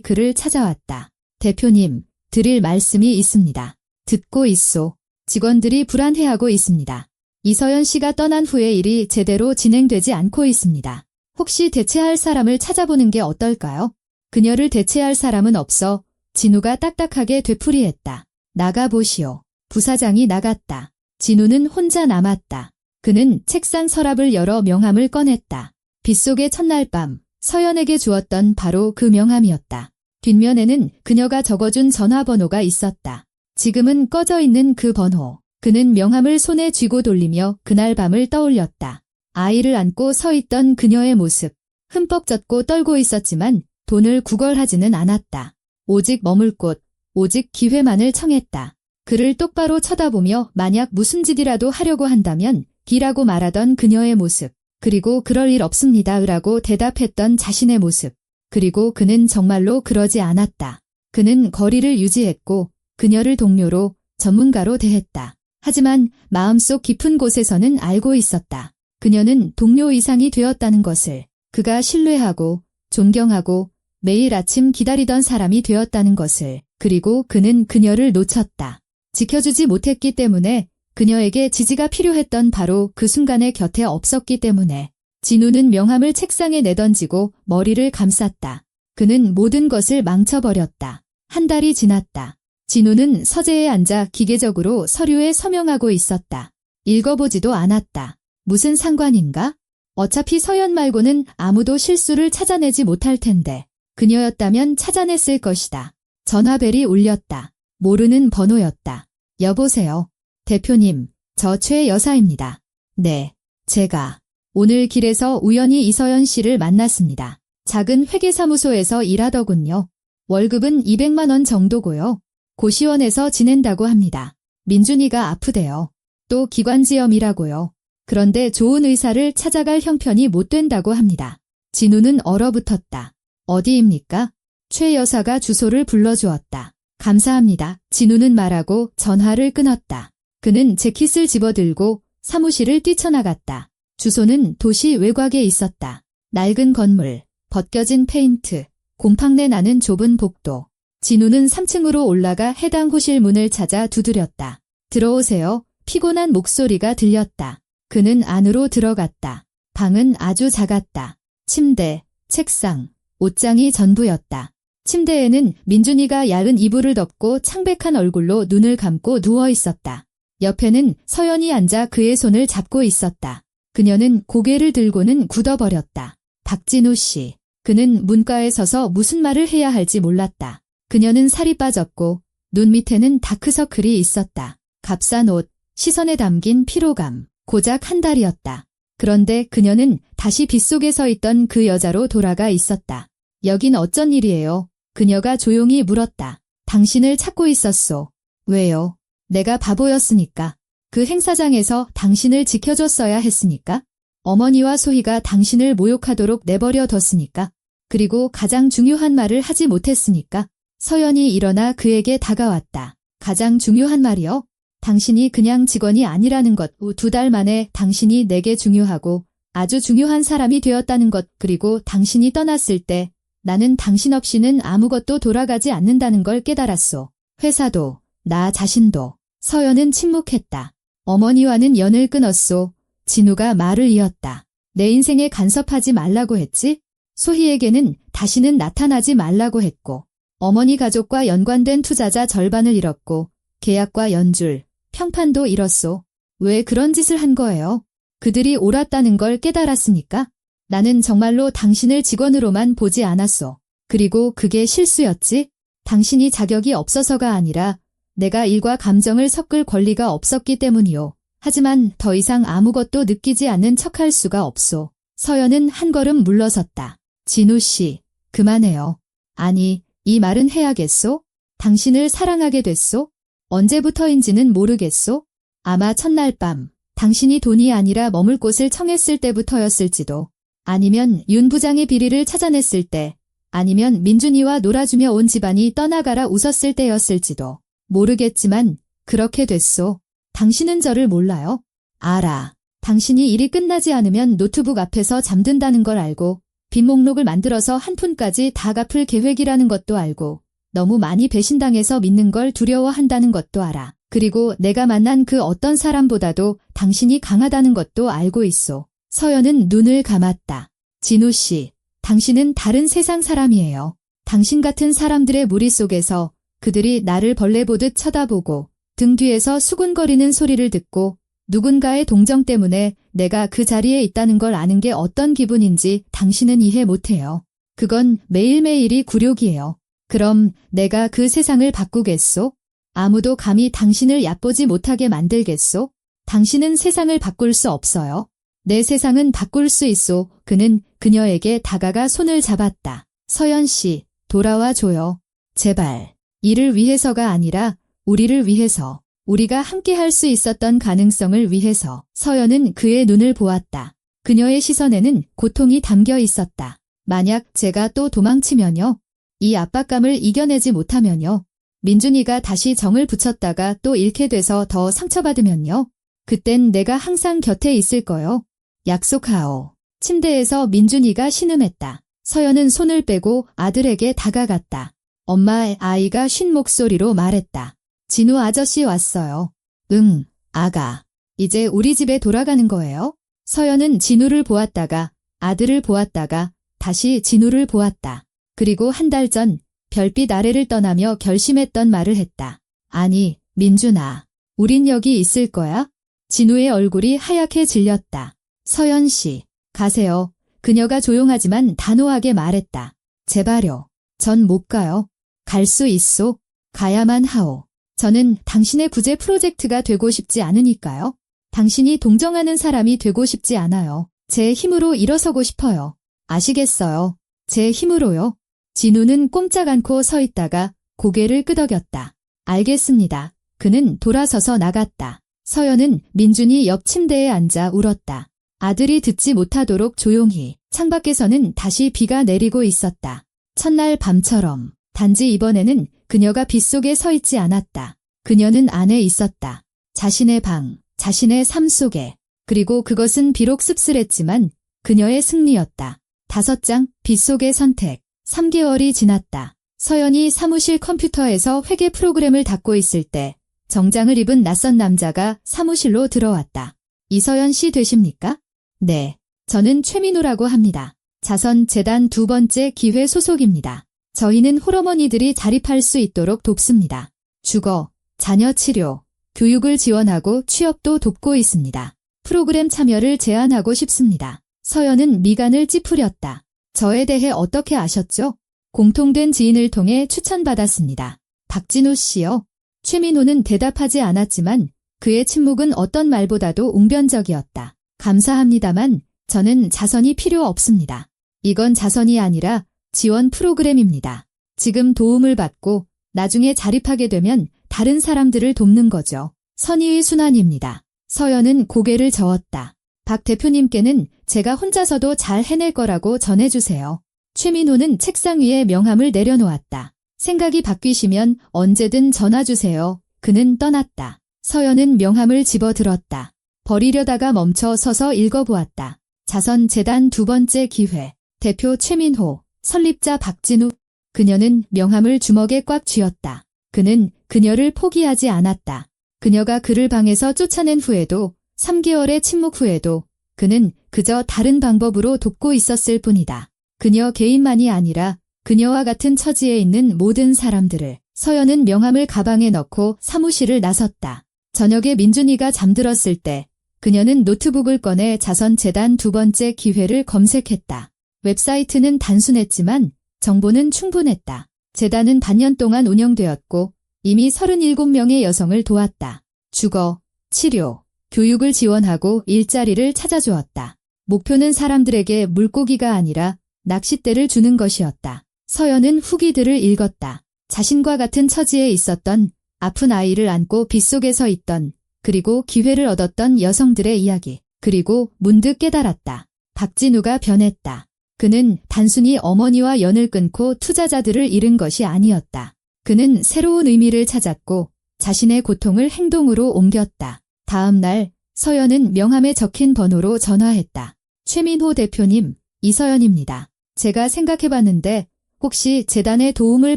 그를 찾아왔다. 대표님, 드릴 말씀이 있습니다. 듣고 있소. 직원들이 불안해하고 있습니다. 이서연 씨가 떠난 후에 일이 제대로 진행되지 않고 있습니다. 혹시 대체할 사람을 찾아보는 게 어떨까요? 그녀를 대체할 사람은 없어. 진우가 딱딱하게 되풀이했다. 나가보시오. 부사장이 나갔다. 진우는 혼자 남았다. 그는 책상 서랍을 열어 명함을 꺼냈다. 빗속의 첫날 밤, 서연에게 주었던 바로 그 명함이었다. 뒷면에는 그녀가 적어준 전화번호가 있었다. 지금은 꺼져 있는 그 번호. 그는 명함을 손에 쥐고 돌리며 그날 밤을 떠올렸다. 아이를 안고 서 있던 그녀의 모습. 흠뻑 젖고 떨고 있었지만 돈을 구걸하지는 않았다. 오직 머물 곳, 오직 기회만을 청했다. 그를 똑바로 쳐다보며 만약 무슨 짓이라도 하려고 한다면 기라고 말하던 그녀의 모습. 그리고 그럴 일 없습니다. 라고 대답했던 자신의 모습. 그리고 그는 정말로 그러지 않았다. 그는 거리를 유지했고 그녀를 동료로, 전문가로 대했다. 하지만 마음속 깊은 곳에서는 알고 있었다. 그녀는 동료 이상이 되었다는 것을. 그가 신뢰하고 존경하고 매일 아침 기다리던 사람이 되었다는 것을. 그리고 그는 그녀를 놓쳤다. 지켜주지 못했기 때문에, 그녀에게 지지가 필요했던 바로 그 순간에 곁에 없었기 때문에. 진우는 명함을 책상에 내던지고 머리를 감쌌다. 그는 모든 것을 망쳐버렸다. 한 달이 지났다. 진우는 서재에 앉아 기계적으로 서류에 서명하고 있었다. 읽어보지도 않았다. 무슨 상관인가? 어차피 서연 말고는 아무도 실수를 찾아내지 못할 텐데. 그녀였다면 찾아냈을 것이다. 전화벨이 울렸다. 모르는 번호였다. 여보세요. 대표님, 저 최 여사입니다. 네, 제가 오늘 길에서 우연히 이서연 씨를 만났습니다. 작은 회계사무소에서 일하더군요. 월급은 200만 원 정도고요. 고시원에서 지낸다고 합니다. 민준이가 아프대요. 또 기관지염이라고요. 그런데 좋은 의사를 찾아갈 형편이 못 된다고 합니다. 진우는 얼어붙었다. 어디입니까? 최 여사가 주소를 불러주었다. 감사합니다. 진우는 말하고 전화를 끊었다. 그는 재킷을 집어들고 사무실을 뛰쳐나갔다. 주소는 도시 외곽에 있었다. 낡은 건물, 벗겨진 페인트, 곰팡내 나는 좁은 복도. 진우는 3층으로 올라가 해당 호실 문을 찾아 두드렸다. 들어오세요. 피곤한 목소리가 들렸다. 그는 안으로 들어갔다. 방은 아주 작았다. 침대, 책상, 옷장이 전부였다. 침대에는 민준이가 야은 이불을 덮고 창백한 얼굴로 눈을 감고 누워 있었다. 옆에는 서연이 앉아 그의 손을 잡고 있었다. 그녀는 고개를 들고는 굳어버렸다. 박진우 씨. 그는 문가에 서서 무슨 말을 해야 할지 몰랐다. 그녀는 살이 빠졌고 눈 밑에는 다크서클이 있었다. 값싼 옷, 시선에 담긴 피로감, 고작 한 달이었다. 그런데 그녀는 다시 빗속에 서 있던 그 여자로 돌아가 있었다. 여긴 어쩐 일이에요? 그녀가 조용히 물었다. 당신을 찾고 있었소. 왜요? 내가 바보였으니까. 그 행사장에서 당신을 지켜줬어야 했으니까. 어머니와 소희가 당신을 모욕하도록 내버려 뒀으니까. 그리고 가장 중요한 말을 하지 못했으니까. 서연이 일어나 그에게 다가왔다. 가장 중요한 말이요? 당신이 그냥 직원이 아니라는 것. 2달 만에 당신이 내게 중요하고 아주 중요한 사람이 되었다는 것. 그리고 당신이 떠났을 때 나는 당신 없이는 아무것도 돌아가지 않는다는 걸 깨달았소. 회사도, 나 자신도. 서연은 침묵했다. 어머니와는 연을 끊었소. 진우가 말을 이었다. 내 인생에 간섭하지 말라고 했지? 소희에게는 다시는 나타나지 말라고 했고, 어머니 가족과 연관된 투자자 절반을 잃었고, 계약과 연줄, 평판도 잃었소. 왜 그런 짓을 한 거예요? 그들이 옳았다는 걸 깨달았으니까? 나는 정말로 당신을 직원으로만 보지 않았소. 그리고 그게 실수였지? 당신이 자격이 없어서가 아니라 내가 일과 감정을 섞을 권리가 없었기 때문이요. 하지만 더 이상 아무것도 느끼지 않는 척할 수가 없소. 서연은 한 걸음 물러섰다. 진우 씨, 그만해요. 아니, 이 말은 해야겠소? 당신을 사랑하게 됐소? 언제부터인지는 모르겠소? 아마 첫날 밤, 당신이 돈이 아니라 머물 곳을 청했을 때부터였을지도. 아니면 윤 부장의 비리를 찾아냈을 때, 아니면 민준이와 놀아주며 온 집안이 떠나가라 웃었을 때였을지도. 모르겠지만 그렇게 됐소. 당신은 저를 몰라요? 알아. 당신이 일이 끝나지 않으면 노트북 앞에서 잠든다는 걸 알고 빚 목록을 만들어서 한 푼까지 다 갚을 계획이라는 것도 알고 너무 많이 배신당해서 믿는 걸 두려워한다는 것도 알아. 그리고 내가 만난 그 어떤 사람보다도 당신이 강하다는 것도 알고 있소. 서연은 눈을 감았다. 진우 씨, 당신은 다른 세상 사람이에요. 당신 같은 사람들의 무리 속에서 그들이 나를 벌레 보듯 쳐다보고 등 뒤에서 수군거리는 소리를 듣고 누군가의 동정 때문에 내가 그 자리에 있다는 걸 아는 게 어떤 기분인지 당신은 이해 못해요. 그건 매일매일이 굴욕이에요. 그럼 내가 그 세상을 바꾸겠소? 아무도 감히 당신을 얕보지 못하게 만들겠소? 당신은 세상을 바꿀 수 없어요. 내 세상은 바꿀 수 있소. 그는 그녀에게 다가가 손을 잡았다. 서연 씨, 돌아와 줘요. 제발. 이를 위해서가 아니라 우리를 위해서. 우리가 함께 할 수 있었던 가능성을 위해서. 서연은 그의 눈을 보았다. 그녀의 시선에는 고통이 담겨 있었다. 만약 제가 또 도망치면요? 이 압박감을 이겨내지 못하면요. 민준이가 다시 정을 붙였다가 또 잃게 돼서 더 상처받으면요. 그땐 내가 항상 곁에 있을 거요. 약속하오. 침대에서 민준이가 신음했다. 서연은 손을 빼고 아들에게 다가갔다. 엄마, 아이가 쉰 목소리로 말했다. 진우 아저씨 왔어요. 응, 아가. 이제 우리 집에 돌아가는 거예요? 서연은 진우를 보았다가 아들을 보았다가 다시 진우를 보았다. 그리고 한 달 전 별빛 아래를 떠나며 결심했던 말을 했다. 아니, 민준아. 우린 여기 있을 거야? 진우의 얼굴이 하얗게 질렸다. 서연 씨, 가세요. 그녀가 조용하지만 단호하게 말했다. 제발요. 전 못 가요. 갈 수 있소. 가야만 하오. 저는 당신의 구제 프로젝트가 되고 싶지 않으니까요. 당신이 동정하는 사람이 되고 싶지 않아요. 제 힘으로 일어서고 싶어요. 아시겠어요? 제 힘으로요. 진우는 꼼짝 않고 서 있다가 고개를 끄덕였다. 알겠습니다. 그는 돌아서서 나갔다. 서연은 민준이 옆 침대에 앉아 울었다. 아들이 듣지 못하도록 조용히. 창밖에서는 다시 비가 내리고 있었다. 첫날 밤처럼. 단지 이번에는 그녀가 빗속에 서 있지 않았다. 그녀는 안에 있었다. 자신의 방, 자신의 삶 속에. 그리고 그것은 비록 씁쓸했지만 그녀의 승리였다. 5장, 빗속의 선택. 3개월이 지났다. 서연이 사무실 컴퓨터에서 회계 프로그램을 닫고 있을 때 정장을 입은 낯선 남자가 사무실로 들어왔다. 이서연 씨 되십니까? 네. 저는 최민우라고 합니다. 자선재단 2번째 기회 소속입니다. 저희는 홀어머니들이 자립할 수 있도록 돕습니다. 주거, 자녀 치료, 교육을 지원하고 취업도 돕고 있습니다. 프로그램 참여를 제안하고 싶습니다. 서연은 미간을 찌푸렸다. 저에 대해 어떻게 아셨죠? 공통된 지인을 통해 추천받았습니다. 박진우 씨요. 최민호는 대답하지 않았지만 그의 침묵은 어떤 말보다도 웅변적이었다. 감사합니다만 저는 자선이 필요 없습니다. 이건 자선이 아니라 지원 프로그램입니다. 지금 도움을 받고 나중에 자립하게 되면 다른 사람들을 돕는 거죠. 선의의 순환입니다. 서연은 고개를 저었다. 박 대표님께는 제가 혼자서도 잘 해낼 거라고 전해주세요. 최민호는 책상 위에 명함을 내려놓았다. 생각이 바뀌시면 언제든 전화주세요. 그는 떠났다. 서연은 명함을 집어들었다. 버리려다가 멈춰 서서 읽어보았다. 자선재단 2번째 기회. 대표 최민호, 설립자 박진우. 그녀는 명함을 주먹에 꽉 쥐었다. 그는 그녀를 포기하지 않았다. 그녀가 그를 방에서 쫓아낸 후에도 3개월의 침묵 후에도 그는 그저 다른 방법으로 돕고 있었을 뿐이다. 그녀 개인만이 아니라 그녀와 같은 처지에 있는 모든 사람들을. 서연은 명함을 가방에 넣고 사무실을 나섰다. 저녁에 민준이가 잠들었을 때 그녀는 노트북을 꺼내 자선재단 2번째 기회를 검색했다. 웹사이트는 단순했지만 정보는 충분했다. 재단은 반년 동안 운영되었고 이미 37명의 여성을 도왔다. 주거, 치료, 교육을 지원하고 일자리를 찾아주었다. 목표는 사람들에게 물고기가 아니라 낚싯대를 주는 것이었다. 서연은 후기들을 읽었다. 자신과 같은 처지에 있었던 아픈 아이를 안고 빗속에 서 있던 그리고 기회를 얻었던 여성들의 이야기. 그리고 문득 깨달았다. 박진우가 변했다. 그는 단순히 어머니와 연을 끊고 투자자들을 잃은 것이 아니었다. 그는 새로운 의미를 찾았고 자신의 고통을 행동으로 옮겼다. 다음 날 서연은 명함에 적힌 번호로 전화했다. 최민호 대표님, 이서연입니다. 제가 생각해봤는데 혹시 재단의 도움을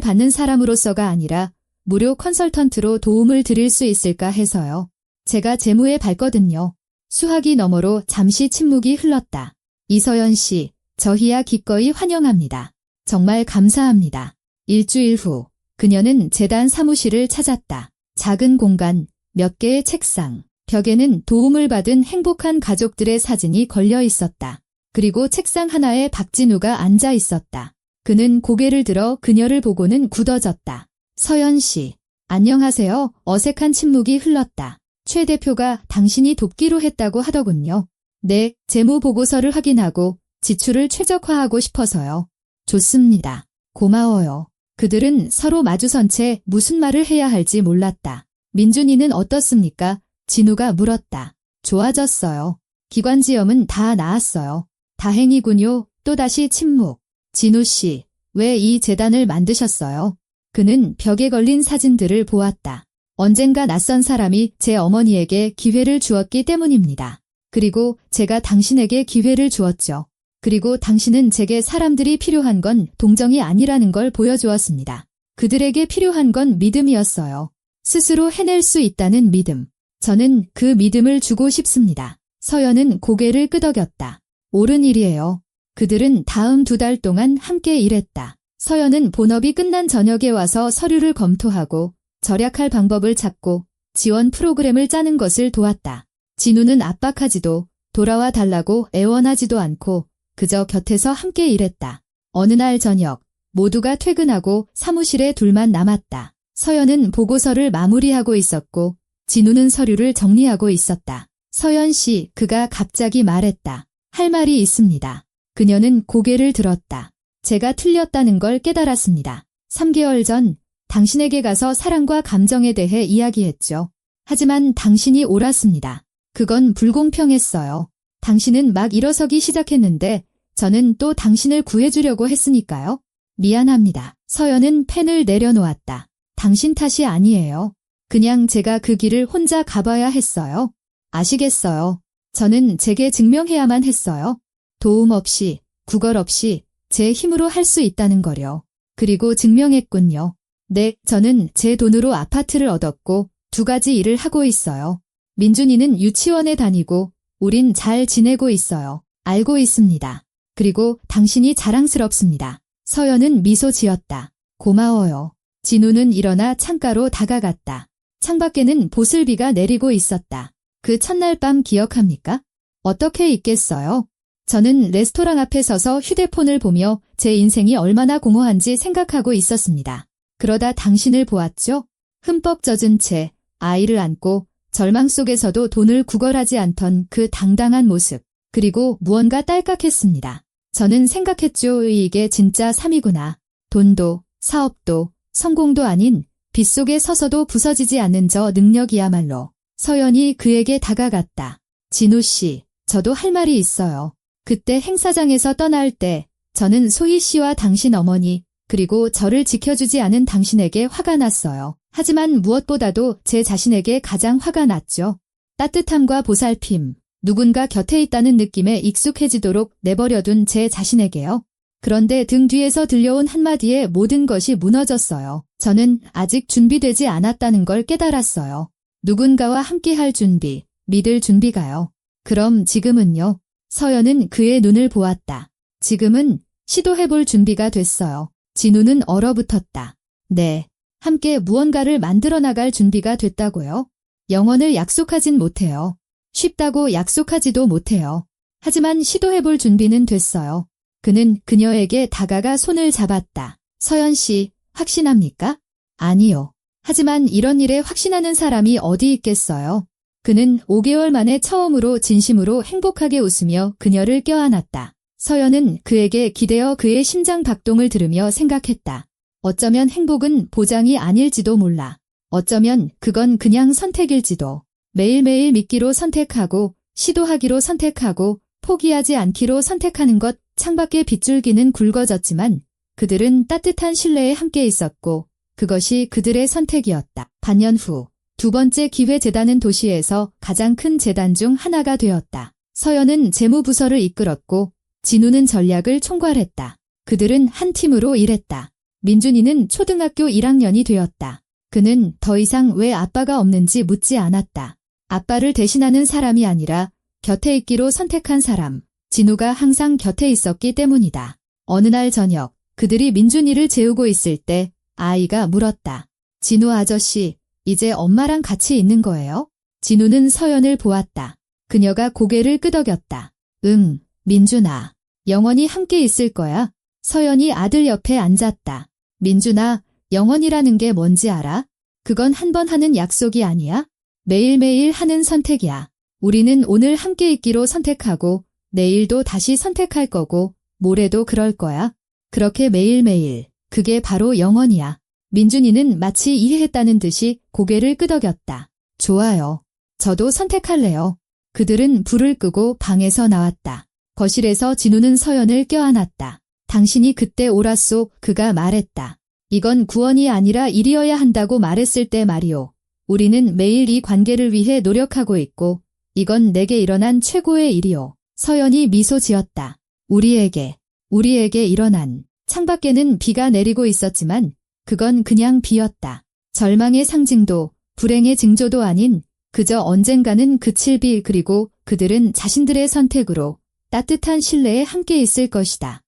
받는 사람으로서가 아니라 무료 컨설턴트로 도움을 드릴 수 있을까 해서요. 제가 재무에 밝거든요. 수화기 너머로 잠시 침묵이 흘렀다. 이서연 씨, 저희야 기꺼이 환영합니다. 정말 감사합니다. 일주일 후 그녀는 재단 사무실을 찾았다. 작은 공간, 몇 개의 책상, 벽에는 도움을 받은 행복한 가족들의 사진이 걸려 있었다. 그리고 책상 하나에 박진우가 앉아 있었다. 그는 고개를 들어 그녀를 보고는 굳어졌다. 서연 씨, 안녕하세요. 어색한 침묵이 흘렀다. 최 대표가 당신이 돕기로 했다고 하더군요. 네, 재무 보고서를 확인하고 지출을 최적화하고 싶어서요. 좋습니다. 고마워요. 그들은 서로 마주선 채 무슨 말을 해야 할지 몰랐다. 민준이는 어떻습니까? 진우가 물었다. 좋아졌어요. 기관지염은 다 나았어요. 다행이군요. 또다시 침묵. 진우 씨, 왜 이 재단을 만드셨어요? 그는 벽에 걸린 사진들을 보았다. 언젠가 낯선 사람이 제 어머니에게 기회를 주었기 때문입니다. 그리고 제가 당신에게 기회를 주었죠. 그리고 당신은 제게 사람들이 필요한 건 동정이 아니라는 걸 보여주었습니다. 그들에게 필요한 건 믿음이었어요. 스스로 해낼 수 있다는 믿음. 저는 그 믿음을 주고 싶습니다. 서연은 고개를 끄덕였다. 옳은 일이에요. 그들은 다음 2달 동안 함께 일했다. 서연은 본업이 끝난 저녁에 와서 서류를 검토하고 절약할 방법을 찾고 지원 프로그램을 짜는 것을 도왔다. 진우는 압박하지도 돌아와 달라고 애원하지도 않고 그저 곁에서 함께 일했다. 어느 날 저녁 모두가 퇴근하고 사무실에 둘만 남았다. 서연은 보고서를 마무리하고 있었고 진우는 서류를 정리하고 있었다. 서연 씨, 그가 갑자기 말했다. 할 말이 있습니다. 그녀는 고개를 들었다. 제가 틀렸다는 걸 깨달았습니다. 3개월 전 당신에게 가서 사랑과 감정에 대해 이야기했죠. 하지만 당신이 옳았습니다. 그건 불공평했어요. 당신은 막 일어서기 시작했는데 저는 또 당신을 구해주려고 했으니까요. 미안합니다. 서연은 펜을 내려놓았다. 당신 탓이 아니에요. 그냥 제가 그 길을 혼자 가봐야 했어요. 아시겠어요? 저는 제게 증명해야만 했어요. 도움 없이, 구걸 없이 제 힘으로 할 수 있다는 거요. 그리고 증명했군요. 네, 저는 제 돈으로 아파트를 얻었고 2가지 일을 하고 있어요. 민준이는 유치원에 다니고 우린 잘 지내고 있어요. 알고 있습니다. 그리고 당신이 자랑스럽습니다. 서연은 미소 지었다. 고마워요. 진우는 일어나 창가로 다가갔다. 창밖에는 보슬비가 내리고 있었다. 그 첫날 밤 기억합니까? 어떻게 잊겠어요? 저는 레스토랑 앞에 서서 휴대폰을 보며 제 인생이 얼마나 공허한지 생각하고 있었습니다. 그러다 당신을 보았죠? 흠뻑 젖은 채 아이를 안고 절망 속에서도 돈을 구걸하지 않던 그 당당한 모습. 그리고 무언가 딸깍했습니다. 저는 생각했죠. 이게 진짜 삶이구나. 돈도, 사업도, 성공도 아닌 빗속에 서서도 부서지지 않는 저 능력이야말로. 서연이 그에게 다가갔다. 진우 씨, 저도 할 말이 있어요. 그때 행사장에서 떠날 때 저는 소희 씨와 당신 어머니 그리고 저를 지켜주지 않은 당신에게 화가 났어요. 하지만 무엇보다도 제 자신에게 가장 화가 났죠. 따뜻함과 보살핌, 누군가 곁에 있다는 느낌에 익숙해지도록 내버려둔 제 자신에게요. 그런데 등 뒤에서 들려온 한마디에 모든 것이 무너졌어요. 저는 아직 준비되지 않았다는 걸 깨달았어요. 누군가와 함께할 준비, 믿을 준비가요. 그럼 지금은요? 서연은 그의 눈을 보았다. 지금은 시도해볼 준비가 됐어요. 진우는 얼어붙었다. 네, 함께 무언가를 만들어 나갈 준비가 됐다고요? 영원을 약속하진 못해요. 쉽다고 약속하지도 못해요. 하지만 시도해볼 준비는 됐어요. 그는 그녀에게 다가가 손을 잡았다. 서연 씨, 확신합니까? 아니요. 하지만 이런 일에 확신하는 사람이 어디 있겠어요? 그는 5개월 만에 처음으로 진심으로 행복하게 웃으며 그녀를 껴안았다. 서연은 그에게 기대어 그의 심장 박동을 들으며 생각했다. 어쩌면 행복은 보장이 아닐지도 몰라. 어쩌면 그건 그냥 선택일지도. 매일매일 믿기로 선택하고 시도하기로 선택하고 포기하지 않기로 선택하는 것. 창밖의 빗줄기는 굵어졌지만 그들은 따뜻한 실내에 함께 있었고 그것이 그들의 선택이었다. 반년 후 2번째 기회재단은 도시에서 가장 큰 재단 중 하나가 되었다. 서연은 재무부서를 이끌었고 진우는 전략을 총괄했다. 그들은 한 팀으로 일했다. 민준이는 초등학교 1학년이 되었다. 그는 더 이상 왜 아빠가 없는지 묻지 않았다. 아빠를 대신하는 사람이 아니라 곁에 있기로 선택한 사람. 진우가 항상 곁에 있었기 때문이다. 어느 날 저녁 그들이 민준이를 재우고 있을 때 아이가 물었다. 진우 아저씨, 이제 엄마랑 같이 있는 거예요? 진우는 서연을 보았다. 그녀가 고개를 끄덕였다. 응, 민준아. 영원히 함께 있을 거야. 서연이 아들 옆에 앉았다. 민준아, 영원이라는 게 뭔지 알아? 그건 한 번 하는 약속이 아니야. 매일매일 하는 선택이야. 우리는 오늘 함께 있기로 선택하고 내일도 다시 선택할 거고 모레도 그럴 거야. 그렇게 매일매일. 그게 바로 영원이야. 민준이는 마치 이해했다는 듯이 고개를 끄덕였다. 좋아요. 저도 선택할래요. 그들은 불을 끄고 방에서 나왔다. 거실에서 진우는 서연을 껴안았다. 당신이 그때 옳았소. 그가 말했다. 이건 구원이 아니라 일이어야 한다고 말했을 때 말이오. 우리는 매일 이 관계를 위해 노력하고 있고 이건 내게 일어난 최고의 일이오. 서연이 미소 지었다. 우리에게 일어난. 창밖에는 비가 내리고 있었지만 그건 그냥 비였다. 절망의 상징도 불행의 징조도 아닌 그저 언젠가는 그칠 비 그리고 그들은 자신들의 선택으로 따뜻한 실내에 함께 있을 것이다.